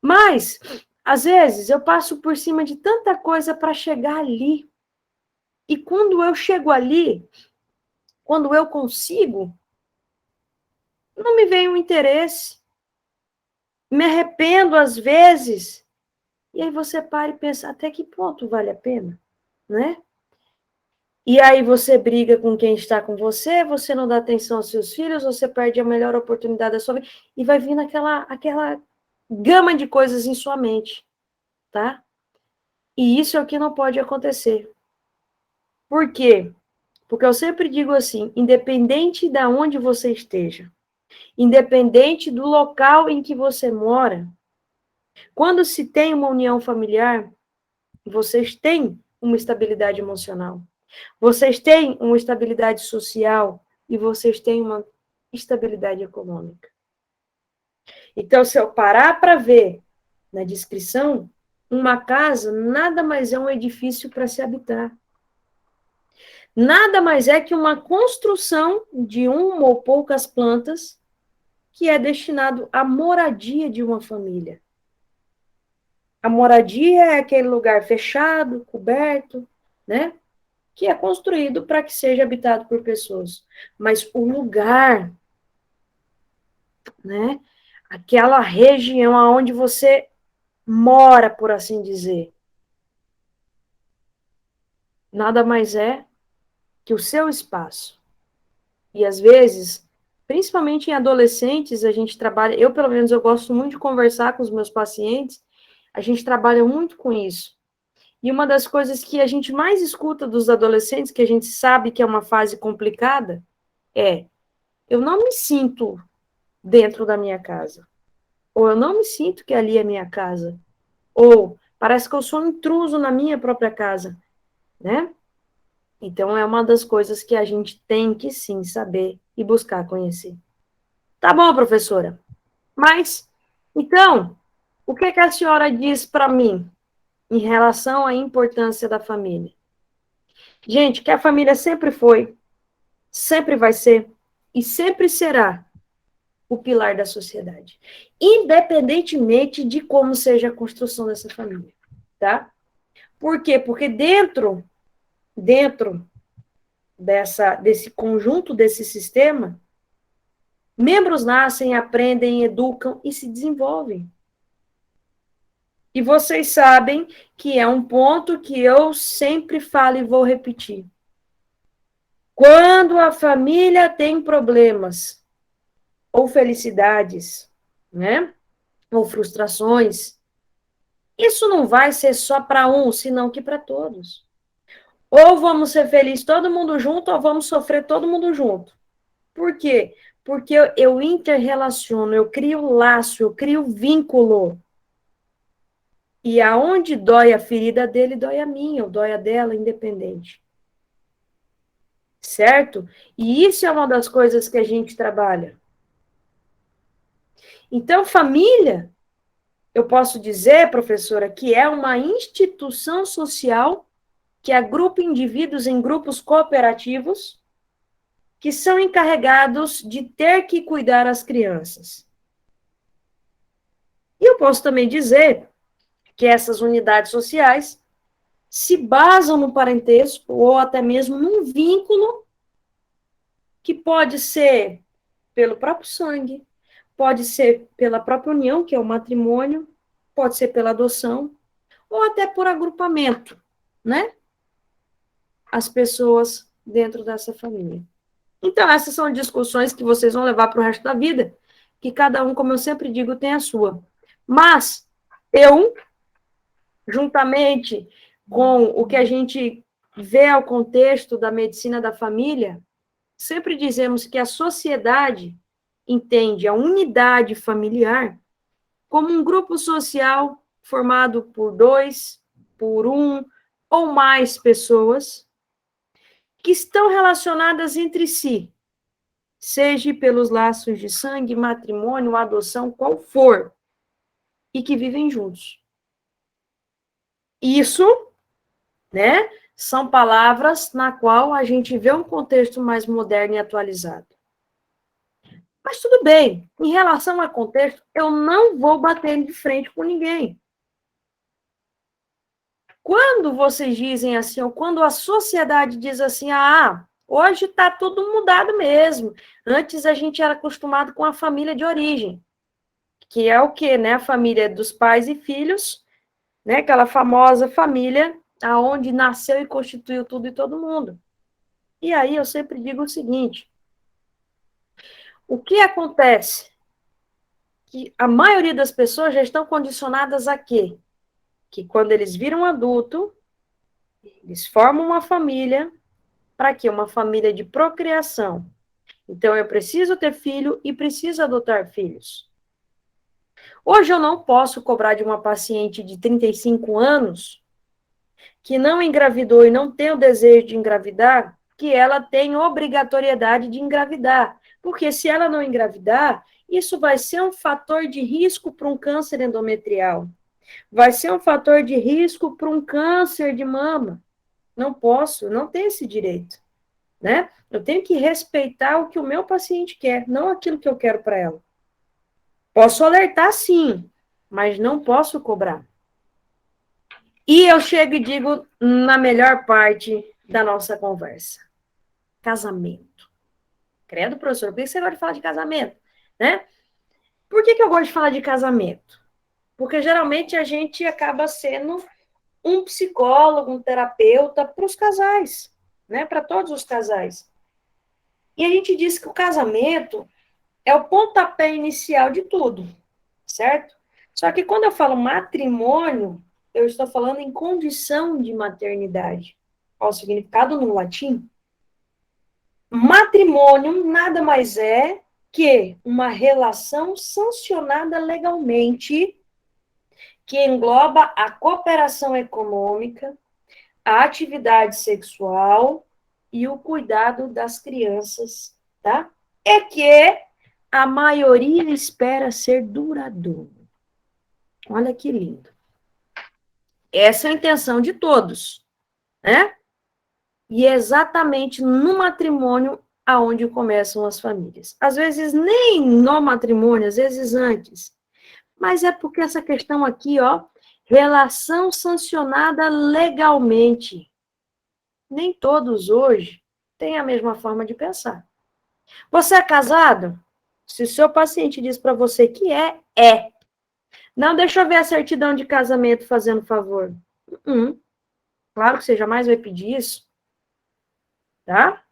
Mas, às vezes, eu passo por cima de tanta coisa para chegar ali. E quando eu chego ali, quando eu consigo, não me vem um interesse. Me arrependo às vezes. E aí você para e pensa, até que ponto vale a pena, né? E aí você briga com quem está com você não dá atenção aos seus filhos, você perde a melhor oportunidade da sua vida, e vai vindo aquela gama de coisas em sua mente, tá? E isso é o que não pode acontecer. Por quê? Porque eu sempre digo assim, independente de onde você esteja, independente do local em que você mora, quando se tem uma união familiar, vocês têm uma estabilidade emocional, vocês têm uma estabilidade social e vocês têm uma estabilidade econômica. Então, se eu parar para ver na descrição, uma casa nada mais é um edifício para se habitar. Nada mais é que uma construção de uma ou poucas plantas que é destinado à moradia de uma família. A moradia é aquele lugar fechado, coberto, né? Que é construído para que seja habitado por pessoas. Mas o lugar, né? Aquela região onde você mora, por assim dizer, nada mais é que o seu espaço. E às vezes, principalmente em adolescentes, a gente trabalha, eu pelo menos eu gosto muito de conversar com os meus pacientes, a gente trabalha muito com isso. E uma das coisas que a gente mais escuta dos adolescentes, que a gente sabe que é uma fase complicada, é: eu não me sinto dentro da minha casa. Ou eu não me sinto que ali é minha casa. Ou parece que eu sou um intruso na minha própria casa, né? Então, é uma das coisas que a gente tem que, sim, saber e buscar conhecer. Tá bom, professora. Mas, então, o que que a senhora diz para mim em relação à importância da família? Gente, que a família sempre foi, sempre vai ser e sempre será o pilar da sociedade, independentemente de como seja a construção dessa família, tá? Por quê? Porque dentro desse conjunto, desse sistema, membros nascem, aprendem, educam e se desenvolvem. E vocês sabem que é um ponto que eu sempre falo e vou repetir. Quando a família tem problemas, ou felicidades, né? Ou frustrações, isso não vai ser só para um, senão que para todos. Ou vamos ser felizes todo mundo junto, ou vamos sofrer todo mundo junto. Por quê? Porque eu interrelaciono, eu crio laço, eu crio vínculo. E aonde dói a ferida dele, dói a minha, ou dói a dela, independente. Certo? E isso é uma das coisas que a gente trabalha. Então, família, eu posso dizer, professora, que é uma instituição social que agrupa indivíduos em grupos cooperativos que são encarregados de ter que cuidar as crianças. E eu posso também dizer que essas unidades sociais se basam no parentesco ou até mesmo num vínculo que pode ser pelo próprio sangue, pode ser pela própria união, que é o matrimônio, pode ser pela adoção, ou até por agrupamento, né? As pessoas dentro dessa família. Então, essas são discussões que vocês vão levar para o resto da vida, que cada um, como eu sempre digo, tem a sua. Mas, eu, juntamente com o que a gente vê ao contexto da medicina da família, sempre dizemos que a sociedade entende a unidade familiar como um grupo social formado por dois, por um ou mais pessoas que estão relacionadas entre si, seja pelos laços de sangue, matrimônio, adoção, qual for, e que vivem juntos. Isso, né, são palavras na qual a gente vê um contexto mais moderno e atualizado. Mas tudo bem, em relação ao contexto, eu não vou bater de frente com ninguém. Quando vocês dizem assim, ou quando a sociedade diz assim, hoje está tudo mudado mesmo. Antes a gente era acostumado com a família de origem, que é o quê, né? A família dos pais e filhos, né? Aquela famosa família aonde nasceu e constituiu tudo e todo mundo. E aí eu sempre digo o seguinte: o que acontece? Que a maioria das pessoas já estão condicionadas a quê? Que quando eles viram adulto, eles formam uma família, para quê? Uma família de procriação. Então, eu preciso ter filho e preciso adotar filhos. Hoje eu não posso cobrar de uma paciente de 35 anos, que não engravidou e não tem o desejo de engravidar, que ela tem obrigatoriedade de engravidar. Porque se ela não engravidar, isso vai ser um fator de risco para um câncer endometrial. Vai ser um fator de risco para um câncer de mama. Não posso, não tenho esse direito, né? Eu tenho que respeitar o que o meu paciente quer, não aquilo que eu quero para ela. Posso alertar, sim, mas não posso cobrar. E eu chego e digo na melhor parte da nossa conversa: casamento. Credo, professor, por que você gosta de falar de casamento? Né? Por que eu gosto de falar de casamento? Porque geralmente a gente acaba sendo um psicólogo, um terapeuta para os casais, né? Para todos os casais. E a gente diz que o casamento é o pontapé inicial de tudo, certo? Só que quando eu falo matrimônio, eu estou falando em condição de maternidade. Qual o significado no latim? Matrimônio nada mais é que uma relação sancionada legalmente que engloba a cooperação econômica, a atividade sexual e o cuidado das crianças, tá? É que a maioria espera ser duradouro. Olha que lindo. Essa é a intenção de todos, né? E é exatamente no matrimônio aonde começam as famílias. Às vezes nem no matrimônio, às vezes antes. Mas é porque essa questão aqui, ó, relação sancionada legalmente. Nem todos hoje têm a mesma forma de pensar. Você é casado? Se o seu paciente diz para você que é. Não, deixa eu ver a certidão de casamento fazendo favor. Claro que você jamais vai pedir isso, tá?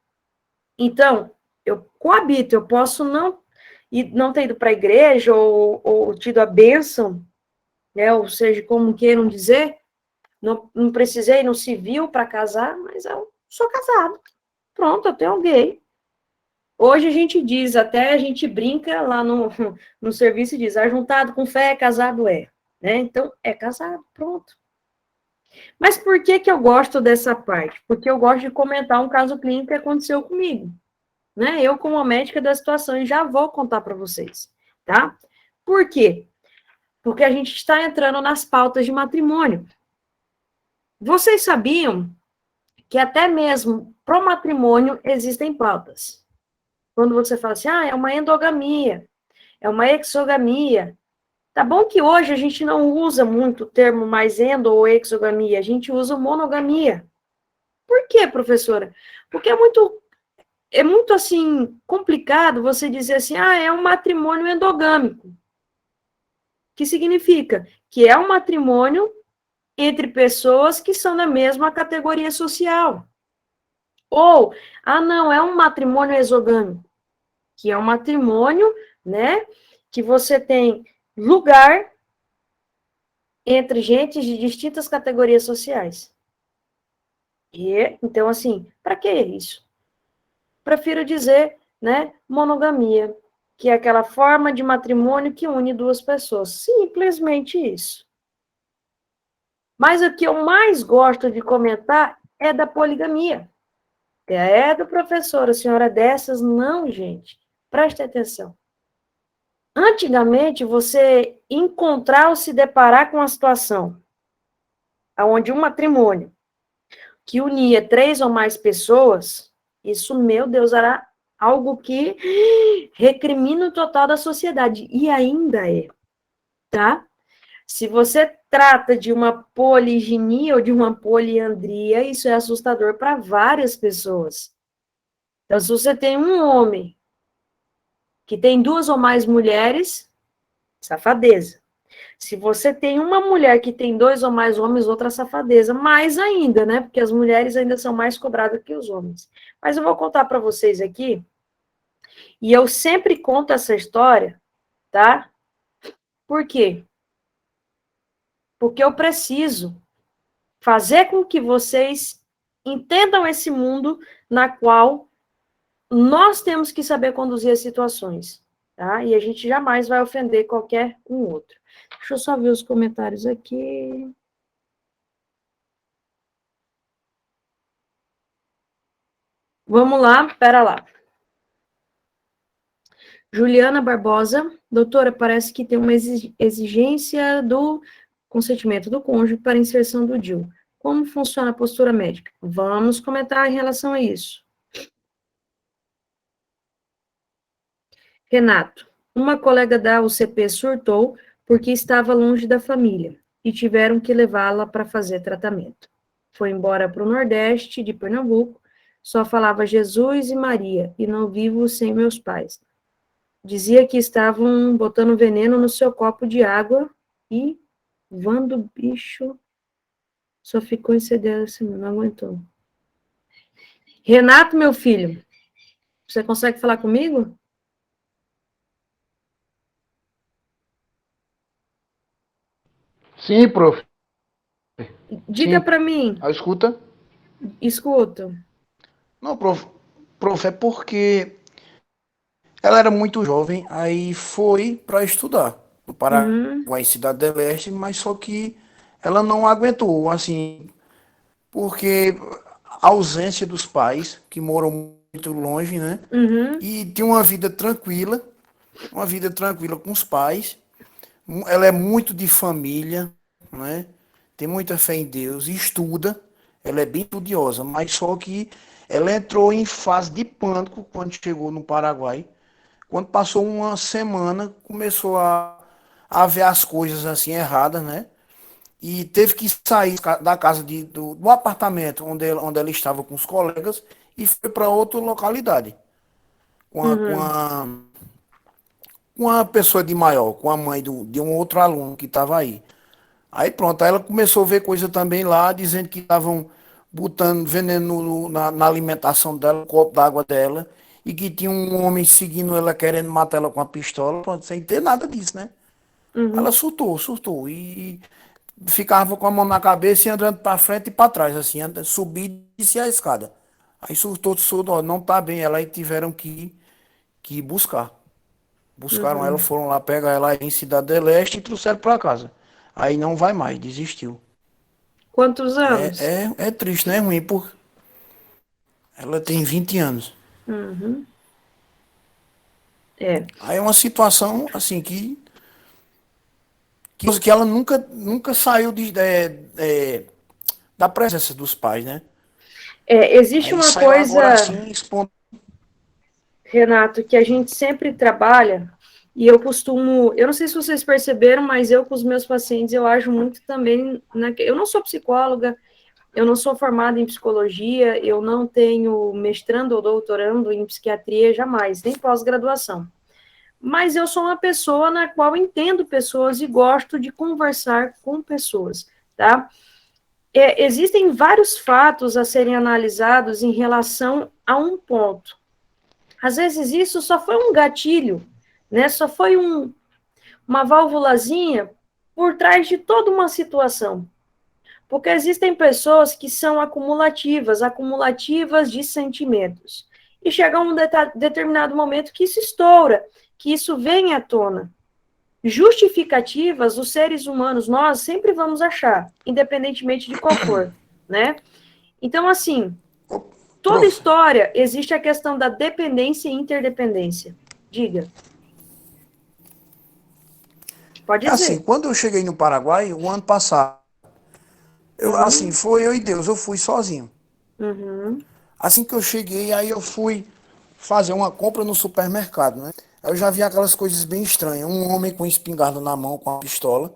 Então, eu coabito, eu posso não ter ido para a igreja ou tido a bênção, né? Ou seja, como queiram dizer, não precisei no civil para casar, mas eu sou casado. Pronto, eu tenho alguém. Hoje a gente diz, até a gente brinca lá no serviço e diz, ajuntado com fé, casado é. Né? Então, é casado, pronto. Mas por que eu gosto dessa parte? Porque eu gosto de comentar um caso clínico que aconteceu comigo. Né? Eu, como médica da situação, já vou contar para vocês, tá? Por quê? Porque a gente está entrando nas pautas de matrimônio. Vocês sabiam que até mesmo pro matrimônio existem pautas? Quando você fala assim, é uma endogamia, é uma exogamia. Tá bom que hoje a gente não usa muito o termo mais endo ou exogamia, a gente usa monogamia. Por quê, professora? Porque é muito assim, complicado você dizer assim, é um matrimônio endogâmico. Que significa que é um matrimônio entre pessoas que são da mesma categoria social. Ou, não, é um matrimônio exogâmico, que é um matrimônio, né, que você tem lugar entre gente de distintas categorias sociais. E, então, assim, para que isso? Prefiro dizer, né, monogamia, que é aquela forma de matrimônio que une duas pessoas. Simplesmente isso. Mas o que eu mais gosto de comentar é da poligamia. É do professor, a senhora dessas? Não, gente. Preste atenção. Antigamente, você encontrar ou se deparar com uma situação onde um matrimônio que unia 3 ou mais pessoas, isso, meu Deus, era algo que recrimina o total da sociedade. E ainda é, tá? Se você trata de uma poliginia ou de uma poliandria, isso é assustador para várias pessoas. Então, se você tem um homem que tem 2 ou mais mulheres, safadeza. Se você tem uma mulher que tem 2 ou mais homens, outra safadeza. Mais ainda, né? Porque as mulheres ainda são mais cobradas que os homens. Mas eu vou contar para vocês aqui, e eu sempre conto essa história, tá? Por quê? Porque eu preciso fazer com que vocês entendam esse mundo na qual nós temos que saber conduzir as situações, tá? E a gente jamais vai ofender qualquer um outro. Deixa eu só ver os comentários aqui. Vamos lá, pera lá. Juliana Barbosa, doutora, parece que tem uma exigência do consentimento do cônjuge para inserção do DIU. Como funciona a postura médica? Vamos comentar em relação a isso. Renato, uma colega da UCP surtou porque estava longe da família e tiveram que levá-la para fazer tratamento. Foi embora para o Nordeste de Pernambuco, só falava Jesus e Maria e não vivo sem meus pais. Dizia que estavam botando veneno no seu copo de água e Vando bicho só ficou em CDS, assim, não aguentou. Renato, meu filho, você consegue falar comigo? Sim, prof. Diga Sim. para mim, Escuta? escuto. Não, prof, é porque ela era muito jovem, aí foi para estudar no Uhum, Paraguai, Cidade do Leste, mas só que ela não aguentou, assim, porque a ausência dos pais, que moram muito longe, né? uhum, E tinha uma vida tranquila com os pais. Ela é muito de família, né? Tem muita fé em Deus, estuda. Ela é bem estudiosa, mas só que ela entrou em fase de pânico quando chegou no Paraguai. Quando passou uma semana, começou a ver as coisas assim erradas, né? E teve que sair da casa do apartamento onde ela estava com os colegas e foi para outra localidade com a, com uhum, a, com a pessoa de maior, com a mãe de um outro aluno que estava aí. Aí pronto, aí ela começou a ver coisa também lá, dizendo que estavam botando veneno na alimentação dela, no copo d'água dela, e que tinha um homem seguindo ela, querendo matar ela com a pistola, pronto, sem ter nada disso, né? Ela uhum, surtou, e ficava com a mão na cabeça e andando para frente e para trás, assim, subir e descer a escada. Aí surtou, ó, não tá bem, ela aí tiveram que ir buscar. Buscaram ela, uhum. foram lá pegar ela em Cidade do Leste e trouxeram para casa. Aí não vai mais, desistiu. Quantos anos? É triste, né? Ruim, porque ela tem 20 anos. Uhum. É, Aí é uma situação, assim, que ela nunca saiu da presença dos pais, né? existe Aí uma saiu agora coisa, assim, expondo. Renato, que a gente sempre trabalha, e eu costumo, eu não sei se vocês perceberam, mas eu com os meus pacientes, eu ajo muito também, eu não sou psicóloga, eu não sou formada em psicologia, eu não tenho mestrando ou doutorando em psiquiatria, jamais, nem pós-graduação. Mas eu sou uma pessoa na qual entendo pessoas e gosto de conversar com pessoas, tá? Existem vários fatos a serem analisados em relação a um ponto. Às vezes isso só foi um gatilho, né? Só foi uma válvulazinha por trás de toda uma situação. Porque existem pessoas que são acumulativas de sentimentos. E chega um determinado momento que isso estoura, que isso vem à tona. Justificativas, os seres humanos, nós sempre vamos achar, independentemente de qual for, né? Então, assim, Ô, toda prof, história existe a questão da dependência e interdependência. Diga. Pode é assim, dizer. quando eu cheguei no Paraguai, o ano passado, assim, Uhum, foi eu e Deus, eu fui sozinho. uhum, Assim que eu cheguei, aí eu fui fazer uma compra no supermercado, né? Eu já vi aquelas coisas bem estranhas. Um homem com espingarda na mão, com a pistola,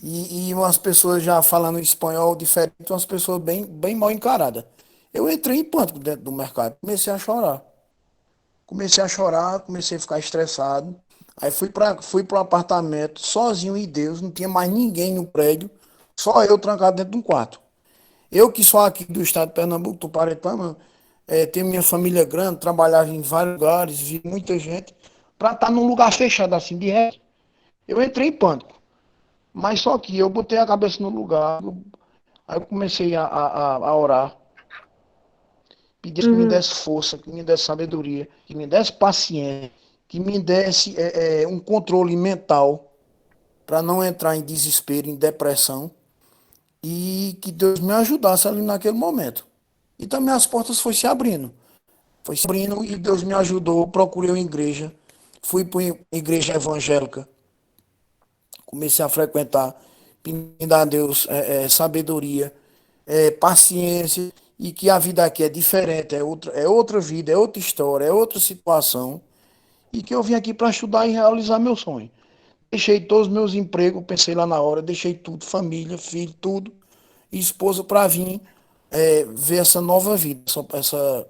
e umas pessoas já falando espanhol diferente, umas pessoas bem mal encaradas. Eu entrei em pânico dentro do mercado, comecei a chorar. Comecei a chorar, comecei a ficar estressado. Aí fui pro apartamento, sozinho e Deus, não tinha mais ninguém no prédio, só eu trancado dentro de um quarto. Eu que sou aqui do estado de Pernambuco, Tuparetama, tenho minha família grande, trabalhava em vários lugares, vi muita gente, para estar num lugar fechado assim, de resto, eu entrei em pânico. Mas só que eu botei a cabeça no lugar, aí eu comecei a orar, pedi que me uhum, desse força, que me desse sabedoria, que me desse paciência, que me desse um controle mental para não entrar em desespero, em depressão, e que Deus me ajudasse ali naquele momento. E também as portas foram se abrindo. Foi se abrindo e Deus me ajudou. Procurei uma igreja. Fui para uma igreja evangélica. Comecei a frequentar. Pedindo a Deus sabedoria, paciência. E que a vida aqui é diferente. É outra vida, é outra história, é outra situação. E que eu vim aqui para estudar e realizar meu sonho. Deixei todos os meus empregos, pensei lá na hora, deixei tudo, família, filho, tudo, e esposa para vir ver essa nova vida, essa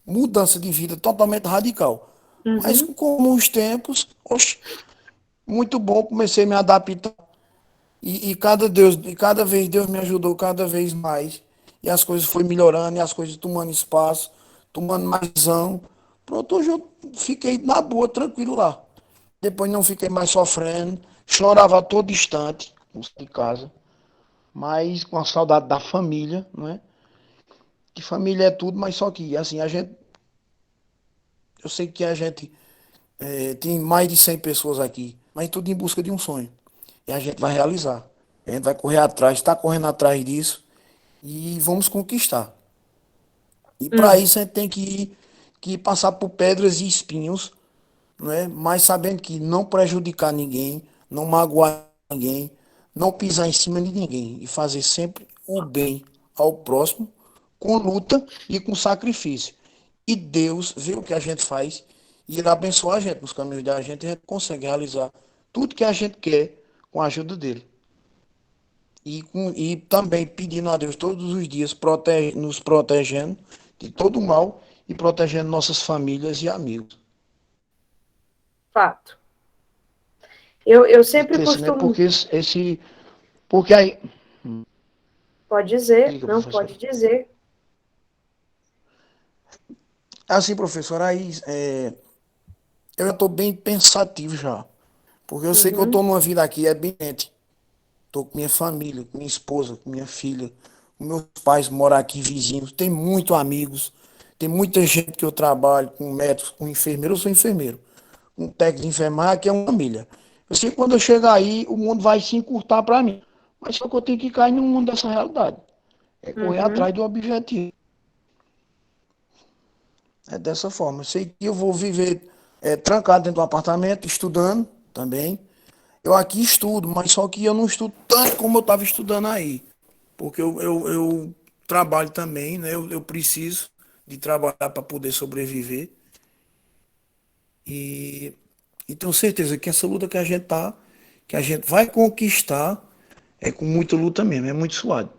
mudança de vida totalmente radical. Mas uhum. com os tempos, oxe, muito bom, comecei a me adaptar. E cada vez Deus me ajudou cada vez mais. E as coisas foram melhorando, e as coisas tomando espaço, tomando mais visão. Pronto, hoje eu fiquei na boa, tranquilo lá. Depois não fiquei mais sofrendo, chorava a todo instante, de casa. mas com a saudade da família, não é? Que família é tudo, mas só que, assim, eu sei que a gente tem mais de 100 pessoas aqui, mas tudo em busca de um sonho. E a gente vai realizar. A gente vai correr atrás, está correndo atrás disso e vamos conquistar. E para isso a gente tem que passar por pedras e espinhos, não é? Mas sabendo que não prejudicar ninguém, não magoar ninguém, não pisar em cima de ninguém e fazer sempre o bem ao próximo, com luta e com sacrifício. E Deus vê o que a gente faz e irá abençoar a gente nos caminhos da gente e a gente consegue realizar tudo que a gente quer com a ajuda dele. E também pedindo a Deus todos os dias nos protegendo de todo o mal e protegendo nossas famílias e amigos. Fato. Eu sempre Esse, né? costumo. Porque aí, Pode dizer, diga, não professor. pode dizer. Assim, professor, aí eu estou bem pensativo já. Porque eu sei que eu Uhum. estou numa vida aqui, é bem gente. Estou com minha família, com minha esposa, com minha filha, com meus pais moram aqui vizinhos. Tem muitos amigos, tem muita gente que eu trabalho, com médicos, com enfermeiro. Eu sou enfermeiro, com técnico de enfermagem, que é uma família. Eu sei que quando eu chegar aí, o mundo vai se encurtar para mim. Mas só que eu tenho que cair no mundo dessa realidade. É correr Uhum. atrás do objetivo. É dessa forma. Eu sei que eu vou viver trancado dentro do apartamento, estudando também. Eu aqui estudo, mas só que eu não estudo tanto como eu estava estudando aí. Porque eu trabalho também, né? Eu preciso de trabalhar para poder sobreviver. E, e tenho certeza que essa luta que a gente tá, que a gente vai conquistar, é com muita luta mesmo, é muito suado.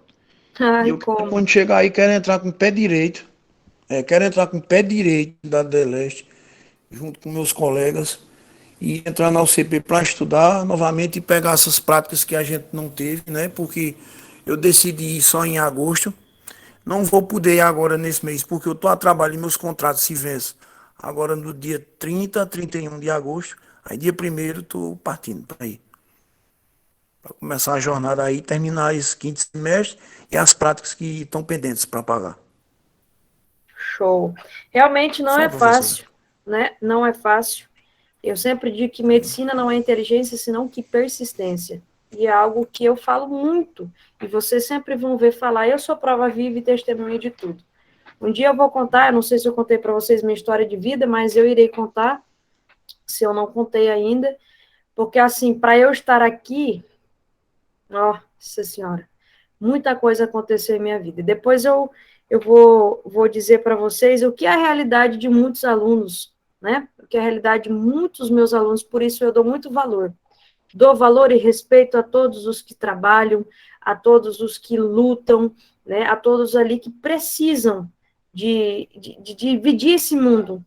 E Ai, eu quero, como? quando chegar aí, quero entrar com o pé direito. Quero entrar com o pé direito da Deleste, junto com meus colegas, e entrar na UCP para estudar novamente e pegar essas práticas que a gente não teve, né? Porque eu decidi ir só em agosto. Não vou poder ir agora nesse mês, porque eu estou a trabalho e meus contratos se vencem. Agora no dia 30, 31 de agosto. Aí dia 1º estou partindo para ir. Para começar a jornada aí, terminar esse quinto semestre e as práticas que estão pendentes para pagar. Show. Realmente não Só, é professora. fácil, né? Não é fácil. Eu sempre digo que medicina não é inteligência, senão que persistência. E é algo que eu falo muito, e vocês sempre vão ver falar, eu sou prova viva e testemunha de tudo. Um dia eu vou contar, eu não sei se eu contei para vocês minha história de vida, mas eu irei contar, se eu não contei ainda, porque assim, para eu estar aqui, nossa senhora, muita coisa aconteceu em minha vida. Depois eu vou dizer para vocês o que é a realidade de muitos alunos, né? O que é a realidade de muitos meus alunos, por isso eu dou muito valor. Dou valor e respeito a todos os que trabalham, a todos os que lutam, né? A todos ali que precisam de dividir esse mundo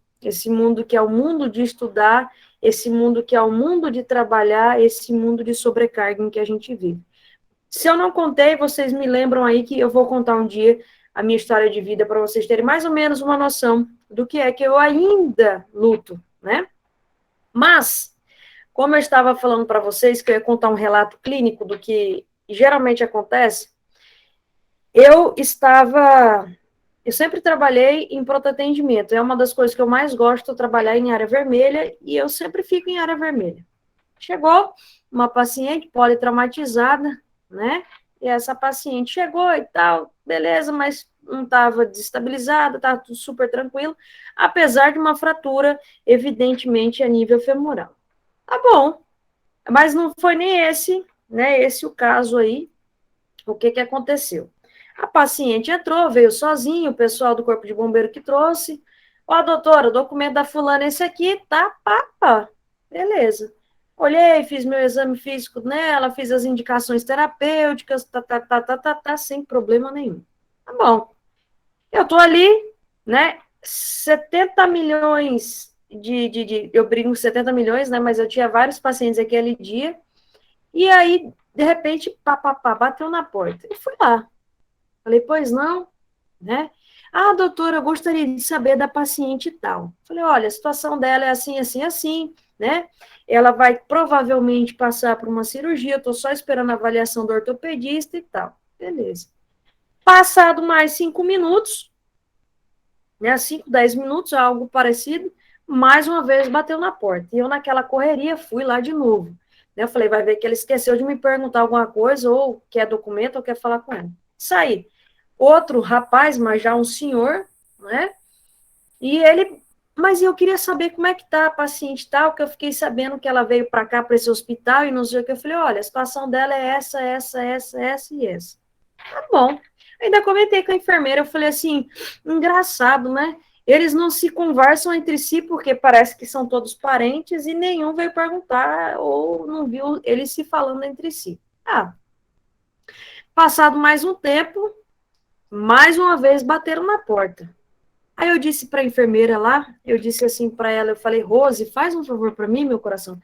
que é o mundo de estudar, esse mundo que é o mundo de trabalhar, esse mundo de sobrecarga em que a gente vive. Se eu não contei, vocês me lembram aí que eu vou contar um dia a minha história de vida para vocês terem mais ou menos uma noção do que é que eu ainda luto, né? Mas, como eu estava falando para vocês que eu ia contar um relato clínico do que geralmente acontece, eu sempre trabalhei em pronto atendimento, é uma das coisas que eu mais gosto, trabalhar em área vermelha, e eu sempre fico em área vermelha. Chegou uma paciente politraumatizada, né? E essa paciente chegou e tal, beleza, mas não estava desestabilizada, estava tudo super tranquilo, apesar de uma fratura, evidentemente, a nível femoral. Tá bom, mas não foi nem esse, né? Esse o caso aí. O que que aconteceu? A paciente entrou, veio sozinha, o pessoal do Corpo de Bombeiro que trouxe. Ó, doutora, o documento da fulana é esse aqui, tá, pá. Beleza. Olhei, fiz meu exame físico nela, fiz as indicações terapêuticas, sem problema nenhum. Tá bom. Eu tô ali, né, 70 milhões eu brinco 70 milhões, né, mas eu tinha vários pacientes aquele dia, e aí, de repente, bateu na porta. E fui lá. Falei, pois não, né? Ah, doutora, eu gostaria de saber da paciente e tal. Falei, olha, a situação dela é assim, assim, assim, né? Ela vai provavelmente passar por uma cirurgia, eu tô só esperando a avaliação do ortopedista e tal. Beleza. Passado mais 5 minutos, né, 5, 10 minutos, algo parecido, mais uma vez bateu na porta. E eu, naquela correria, fui lá de novo. Eu falei, vai ver que ele esqueceu de me perguntar alguma coisa, ou quer documento, ou quer falar com ele. Saí. Outro rapaz, mas já um senhor, né? E ele, mas eu queria saber como é que tá a paciente tal, que eu fiquei sabendo que ela veio para cá, para esse hospital, e não sei o que. Eu falei, olha, a situação dela é essa e essa. Tá bom. Ainda comentei com a enfermeira, eu falei assim, engraçado, né? Eles não se conversam entre si, porque parece que são todos parentes, e nenhum veio perguntar, ou não viu eles se falando entre si. Ah, passado mais um tempo, mais uma vez bateram na porta. Aí eu disse para a enfermeira lá, eu disse assim para ela, eu falei, Rose, faz um favor para mim, meu coração,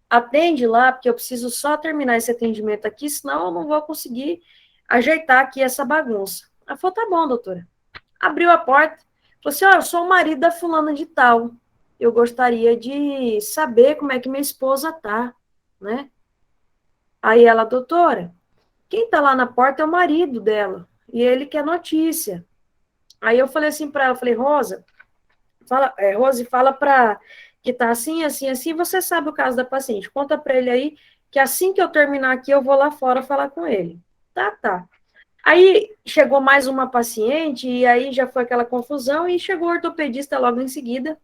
atende lá, porque eu preciso só terminar esse atendimento aqui, senão eu não vou conseguir ajeitar aqui essa bagunça. Ela falou, tá bom, doutora. Abriu a porta, falou assim, eu sou o marido da fulana de tal, eu gostaria de saber como é que minha esposa tá, né? Aí ela, doutora, quem tá lá na porta é o marido dela, e ele quer notícia. Aí eu falei assim para ela, falei, Rose, fala para que tá assim, assim, assim, você sabe o caso da paciente, conta para ele aí, que assim que eu terminar aqui, eu vou lá fora falar com ele. Tá. Aí chegou mais uma paciente, e aí já foi aquela confusão, e chegou o ortopedista logo em seguida,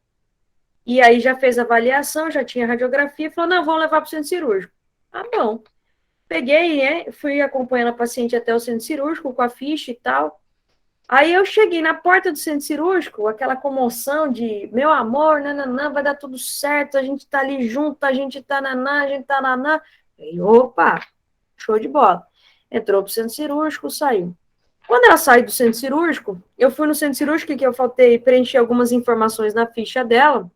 e aí já fez a avaliação, já tinha radiografia, falou, não, vamos levar para o centro cirúrgico. Ah, bom. Peguei, né, fui acompanhando a paciente até o centro cirúrgico, com a ficha e tal. Aí eu cheguei na porta do centro cirúrgico, aquela comoção de, meu amor, nananã, vai dar tudo certo, a gente tá ali junto, a gente tá naná, a gente tá naná. E opa, show de bola. Entrou pro centro cirúrgico, saiu. Quando ela saiu do centro cirúrgico, eu fui no centro cirúrgico que eu faltei preencher algumas informações na ficha dela,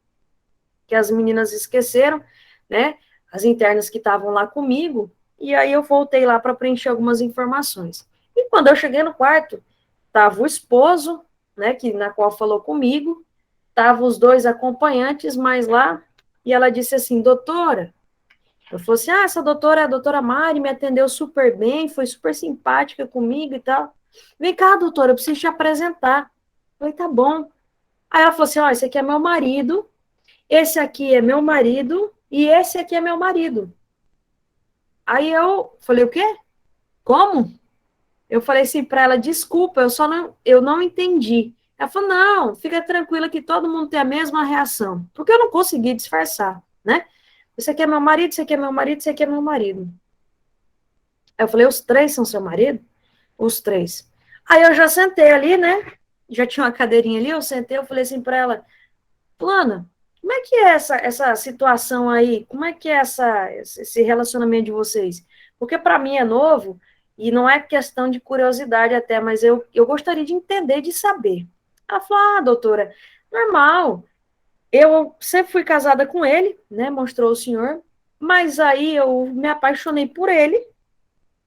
que as meninas esqueceram, né? As internas que estavam lá comigo, e aí eu voltei lá para preencher algumas informações. E quando eu cheguei no quarto, tava o esposo, né, na qual falou comigo, tava os dois acompanhantes mais lá, e ela disse assim, doutora, eu falei assim, essa doutora é a doutora Mari, me atendeu super bem, foi super simpática comigo e tal. Vem cá, doutora, eu preciso te apresentar. Eu falei, tá bom. Aí ela falou assim, ó, esse aqui é meu marido, esse aqui é meu marido, e esse aqui é meu marido. Aí eu falei, o quê? Como? Eu falei assim para ela, desculpa, eu não entendi. Ela falou, não, fica tranquila que todo mundo tem a mesma reação. Porque eu não consegui disfarçar, né? Esse aqui é meu marido, esse aqui é meu marido, esse aqui é meu marido. Aí eu falei, os três são seu marido? Os três. Aí eu já sentei ali, né? Já tinha uma cadeirinha ali, eu sentei, eu falei assim para ela, Plana, como é que é essa situação aí? Como é que é esse relacionamento de vocês? Porque para mim é novo, e não é questão de curiosidade até, mas eu gostaria de entender, de saber. Ela falou, doutora, normal, eu sempre fui casada com ele, né, mostrou o senhor, mas aí eu me apaixonei por ele,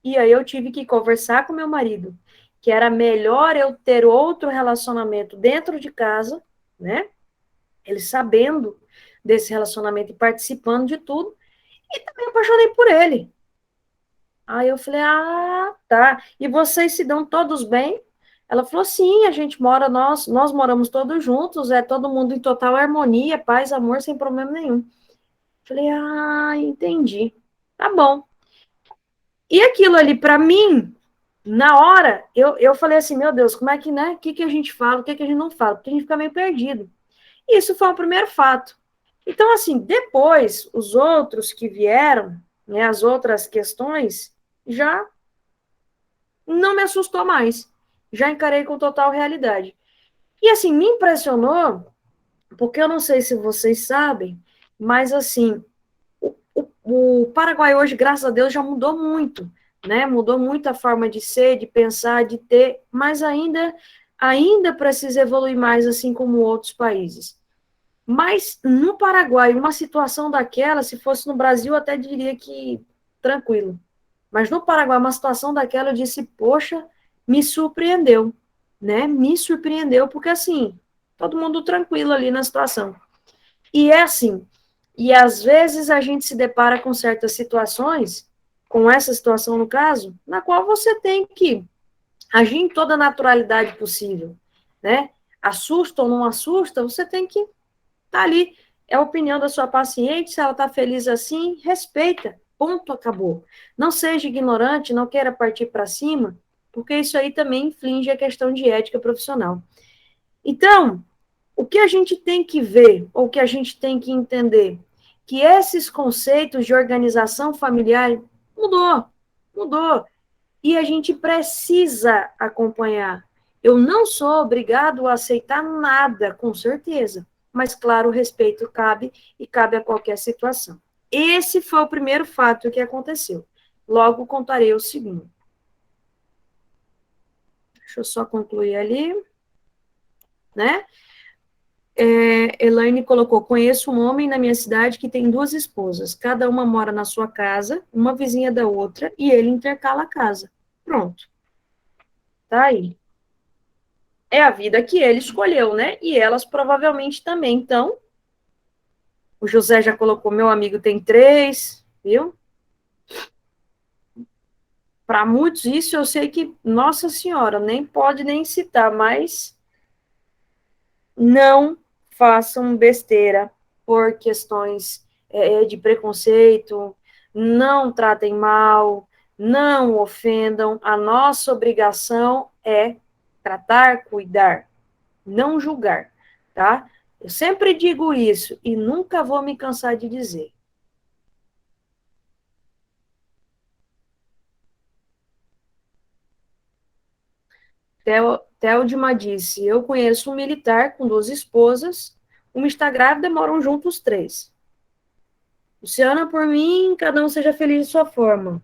e aí eu tive que conversar com meu marido, que era melhor eu ter outro relacionamento dentro de casa, né, ele sabendo desse relacionamento e participando de tudo, e também apaixonei por ele. Aí eu falei, tá. E vocês se dão todos bem? Ela falou, sim, a gente mora, nós moramos todos juntos, é todo mundo em total harmonia, paz, amor, sem problema nenhum. Falei, entendi. Tá bom. E aquilo ali, para mim, na hora, eu falei assim, meu Deus, como é que, né? O que a gente fala, o que a gente não fala? Porque a gente fica meio perdido. Isso foi o primeiro fato. Então, assim, depois, os outros que vieram, né, as outras questões, já não me assustou mais. Já encarei com total realidade. E, assim, me impressionou, porque eu não sei se vocês sabem, mas, assim, o Paraguai hoje, graças a Deus, já mudou muito, né? Mudou muito a forma de ser, de pensar, de ter, mas ainda precisa evoluir mais, assim como outros países. Mas no Paraguai, uma situação daquela, se fosse no Brasil, eu até diria que tranquilo. Mas no Paraguai, uma situação daquela, eu disse, poxa, me surpreendeu, né? Me surpreendeu, porque assim, todo mundo tranquilo ali na situação. E é assim, e às vezes a gente se depara com certas situações, com essa situação no caso, na qual você tem que agir em toda a naturalidade possível, né? Assusta ou não assusta, você tem que estar ali. É a opinião da sua paciente, se ela está feliz assim, respeita, ponto, acabou. Não seja ignorante, não queira partir para cima, porque isso aí também inflige a questão de ética profissional. Então, o que a gente tem que ver, ou o que a gente tem que entender, que esses conceitos de organização familiar mudou. E a gente precisa acompanhar. Eu não sou obrigado a aceitar nada, com certeza. Mas, claro, o respeito cabe e cabe a qualquer situação. Esse foi o primeiro fato que aconteceu. Logo contarei o segundo. Deixa eu só concluir ali, né? Elaine colocou, conheço um homem na minha cidade que tem 2 esposas, cada uma mora na sua casa, uma vizinha da outra, e ele intercala a casa. Pronto. Tá aí. É a vida que ele escolheu, né? E elas provavelmente também. Então, o José já colocou, meu amigo tem 3, viu? Para muitos, isso eu sei que, nossa senhora, nem pode nem citar, mas não façam besteira por questões de preconceito, não tratem mal, não ofendam. A nossa obrigação é tratar, cuidar, não julgar, tá? Eu sempre digo isso e nunca vou me cansar de dizer. Theldma disse, eu conheço um militar com 2 esposas, uma está grávida, moram juntos 3. Luciana, por mim, cada um seja feliz de sua forma.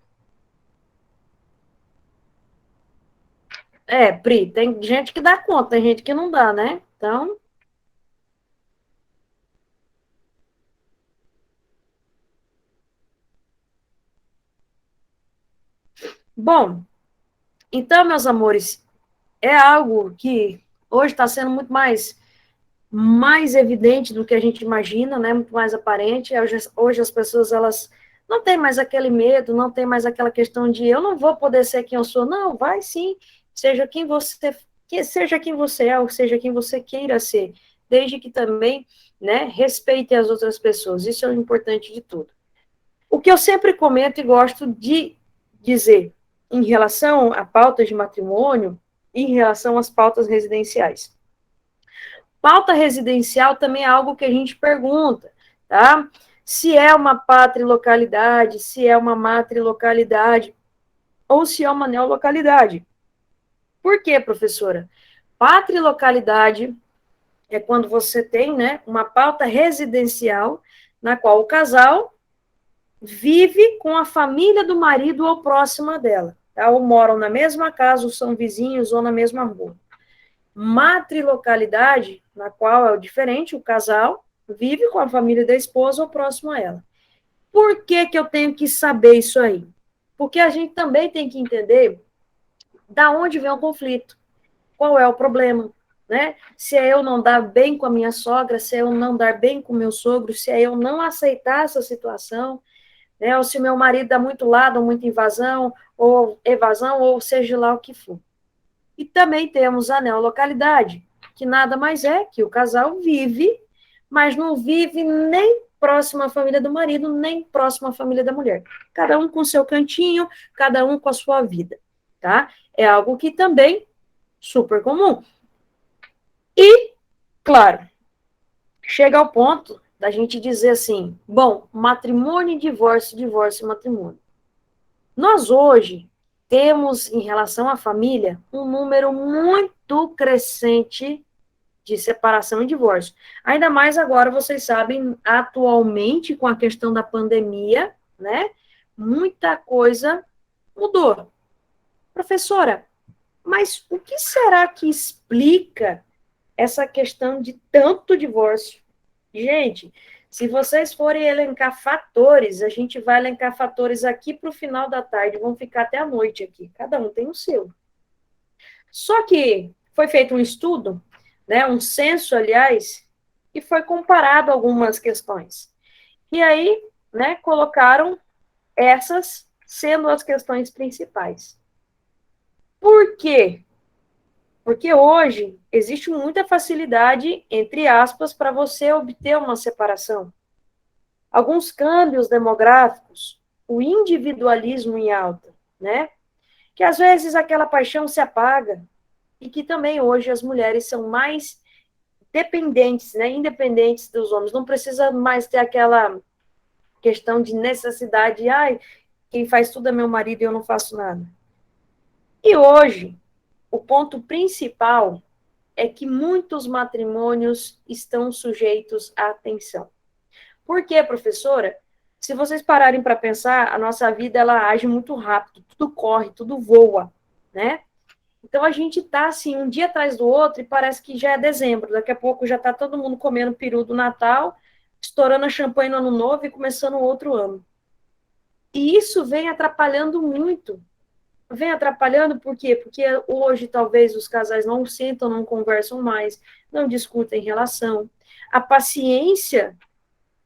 Pri, tem gente que dá conta, tem gente que não dá, né? Então, bom, então, meus amores, é algo que hoje está sendo muito mais evidente do que a gente imagina, né? Muito mais aparente. Hoje as pessoas, elas não têm mais aquele medo, não tem mais aquela questão de eu não vou poder ser quem eu sou. Não, vai sim, seja quem você é, ou seja quem você queira ser, desde que também, né, respeite as outras pessoas. Isso é o importante de tudo. O que eu sempre comento e gosto de dizer em relação a pautas de matrimônio, em relação às pautas residenciais. Pauta residencial também é algo que a gente pergunta, tá? Se é uma patrilocalidade, se é uma matrilocalidade, ou se é uma neolocalidade. Por quê, professora? Patrilocalidade é quando você tem, né, uma pauta residencial na qual o casal vive com a família do marido ou próxima dela, tá? Ou moram na mesma casa, ou são vizinhos, ou na mesma rua. Matrilocalidade, na qual é o diferente, o casal vive com a família da esposa ou próximo a ela. Por que que eu tenho que saber isso aí? Porque a gente também tem que entender da onde vem o conflito, qual é o problema, né? Se é eu não dar bem com a minha sogra, se é eu não dar bem com o meu sogro, se é eu não aceitar essa situação, né? Ou se meu marido dá muito lado, muita invasão, ou evasão, ou seja lá o que for. E também temos a neolocalidade, que nada mais é que o casal vive, mas não vive nem próximo à família do marido, nem próximo à família da mulher. Cada um com seu cantinho, cada um com a sua vida, tá? É algo que também super comum. E, claro, chega ao ponto da gente dizer assim, bom, matrimônio e divórcio, divórcio e matrimônio. Nós hoje temos, em relação à família, um número muito crescente de separação e divórcio. Ainda mais agora, vocês sabem, atualmente, com a questão da pandemia, né, muita coisa mudou. Professora, mas o que será que explica essa questão de tanto divórcio? Gente, se vocês forem elencar fatores, a gente vai elencar fatores aqui para o final da tarde, vão ficar até a noite aqui, cada um tem o seu. Só que foi feito um estudo, né, um censo, aliás, e foi comparado algumas questões. E aí, né, colocaram essas sendo as questões principais. Por quê? Porque hoje existe muita facilidade, entre aspas, para você obter uma separação. Alguns câmbios demográficos, o individualismo em alta, né? Que às vezes aquela paixão se apaga e que também hoje as mulheres são mais dependentes, né? Independentes dos homens. Não precisa mais ter aquela questão de necessidade, ai, quem faz tudo é meu marido e eu não faço nada. E hoje, o ponto principal é que muitos matrimônios estão sujeitos à tensão. Por quê, professora? Se vocês pararem para pensar, a nossa vida ela age muito rápido, tudo corre, tudo voa, né? Então a gente tá assim, um dia atrás do outro e parece que já é dezembro, daqui a pouco já tá todo mundo comendo peru do Natal, estourando a champanhe no Ano Novo e começando outro ano. E isso vem atrapalhando muito. Vem atrapalhando por quê? Porque hoje talvez os casais não sentam, não conversam mais, não discutem relação. A paciência,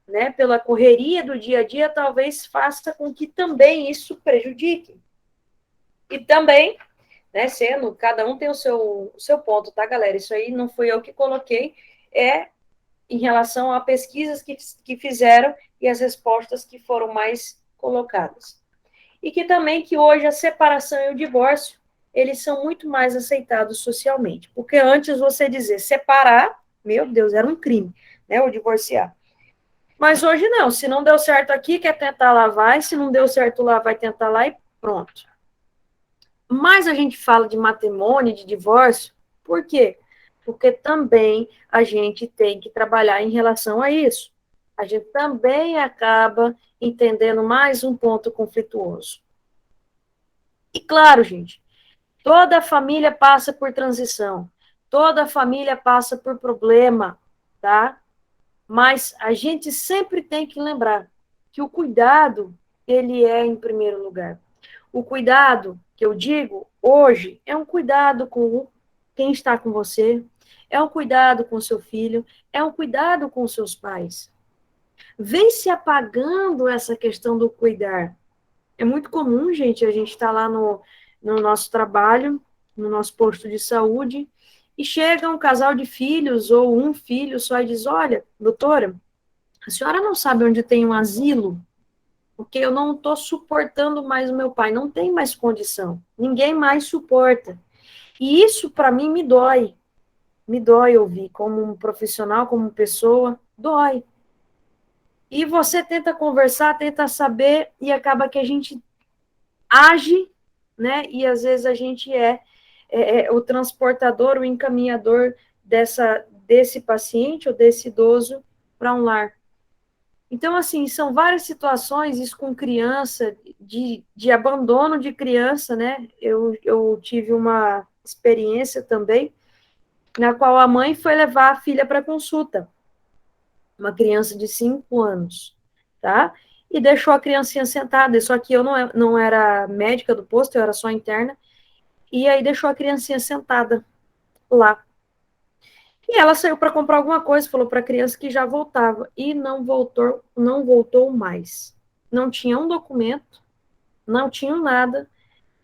né, pela correria do dia a dia, talvez faça com que também isso prejudique. E também, né, sendo, cada um tem o seu ponto, tá, galera? Isso aí não fui eu que coloquei, é em relação a pesquisas que fizeram e as respostas que foram mais colocadas. E que também que hoje a separação e o divórcio, eles são muito mais aceitados socialmente. Porque antes você dizer separar, meu Deus, era um crime, né, o divorciar. Mas hoje não, se não deu certo aqui, quer tentar lá, vai, se não deu certo lá, vai tentar lá e pronto. Mas a gente fala de matrimônio, de divórcio, por quê? Porque também a gente tem que trabalhar em relação a isso. A gente também acaba entendendo mais um ponto conflituoso. E claro, gente, toda família passa por transição, toda família passa por problema, tá? Mas a gente sempre tem que lembrar que o cuidado, ele é em primeiro lugar. O cuidado, que eu digo hoje, é um cuidado com quem está com você, é um cuidado com seu filho, é um cuidado com seus pais. Vem se apagando essa questão do cuidar. É muito comum, gente, a gente está lá no nosso trabalho, no nosso posto de saúde, e chega um casal de filhos ou um filho só e diz, olha, doutora, a senhora não sabe onde tem um asilo? Porque eu não estou suportando mais o meu pai, não tem mais condição, ninguém mais suporta. E isso, para mim, me dói ouvir, como um profissional, como pessoa, dói. E você tenta conversar, tenta saber, e acaba que a gente age, né, e às vezes a gente é o transportador, o encaminhador desse paciente ou desse idoso para um lar. Então, assim, são várias situações, isso com criança, de abandono de criança, né? Eu tive uma experiência também, na qual a mãe foi levar a filha para consulta, uma criança de 5 anos, tá? E deixou a criancinha sentada, só que eu não era médica do posto, eu era só interna, e aí deixou a criancinha sentada lá. E ela saiu para comprar alguma coisa, falou para a criança que já voltava, e não voltou mais. Não tinha um documento, não tinha nada.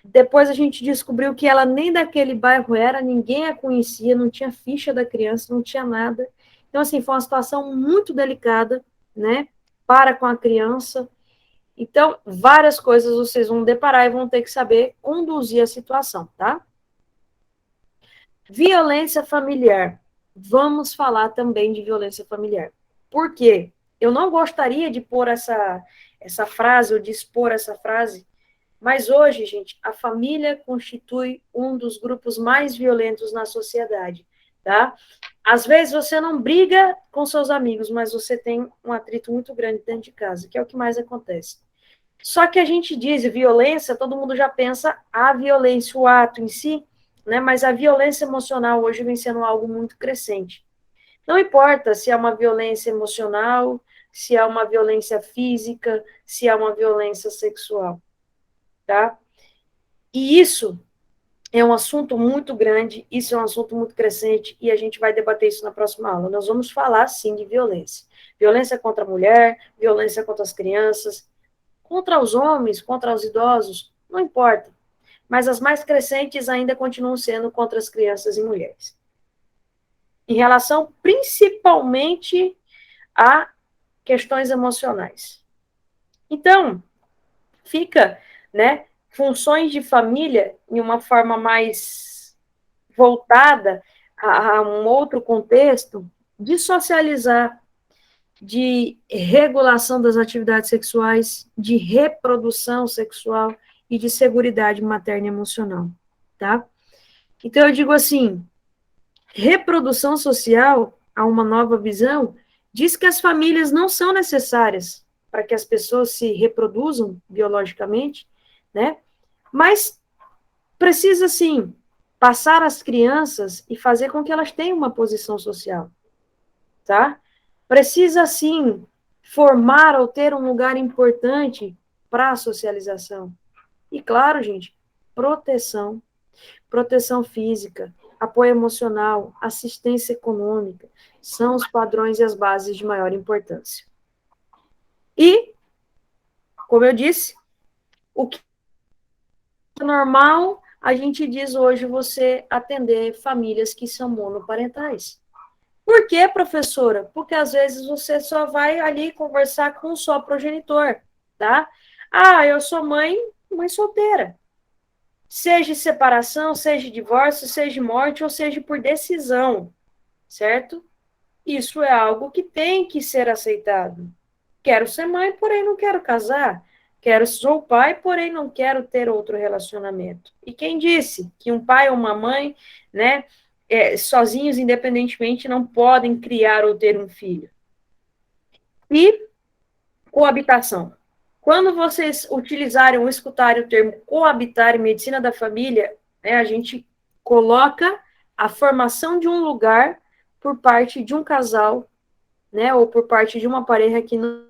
Depois a gente descobriu que ela nem daquele bairro era, ninguém a conhecia, não tinha ficha da criança, não tinha nada. Então, assim, foi uma situação muito delicada, né, para com a criança. Então, várias coisas vocês vão deparar e vão ter que saber conduzir a situação, tá? Violência familiar. Vamos falar também de violência familiar. Por quê? Eu não gostaria de pôr essa frase, ou de expor essa frase, mas hoje, gente, a família constitui um dos grupos mais violentos na sociedade, tá? Às vezes você não briga com seus amigos, mas você tem um atrito muito grande dentro de casa, que é o que mais acontece. Só que a gente diz violência, todo mundo já pensa a violência, o ato em si, né? Mas a violência emocional hoje vem sendo algo muito crescente. Não importa se é uma violência emocional, se é uma violência física, se é uma violência sexual, tá? E isso é um assunto muito grande, isso é um assunto muito crescente, e a gente vai debater isso na próxima aula. Nós vamos falar, sim, de violência. Violência contra a mulher, violência contra as crianças, contra os homens, contra os idosos, não importa. mas as mais crescentes ainda continuam sendo contra as crianças e mulheres. Em relação, principalmente, a questões emocionais. Então, fica, né, funções de família em uma forma mais voltada a um outro contexto de socializar, de regulação das atividades sexuais, de reprodução sexual e de seguridade materna e emocional, tá? Então, eu digo assim, reprodução social, a uma nova visão, diz que as famílias não são necessárias para que as pessoas se reproduzam biologicamente, né? Mas precisa, sim, passar às crianças e fazer com que elas tenham uma posição social, tá? Precisa, sim, formar ou ter um lugar importante para a socialização. E, claro, gente, proteção. Proteção física, apoio emocional, assistência econômica, são os padrões e as bases de maior importância. E, como eu disse, o que é normal, a gente diz hoje você atender famílias que são monoparentais. Por quê, professora? Porque às vezes você só vai ali conversar com o seu progenitor, tá? Ah, eu sou mãe solteira. Seja separação, seja divórcio, seja morte, ou seja por decisão, certo? Isso é algo que tem que ser aceitado. Quero ser mãe, porém não quero casar. Sou pai, porém não quero ter outro relacionamento. E quem disse que um pai ou uma mãe, né, sozinhos, independentemente, não podem criar ou ter um filho? E coabitação. Quando vocês utilizarem ou escutarem o termo coabitar em medicina da família, né, a gente coloca a formação de um lugar por parte de um casal, né, ou por parte de uma pareja que não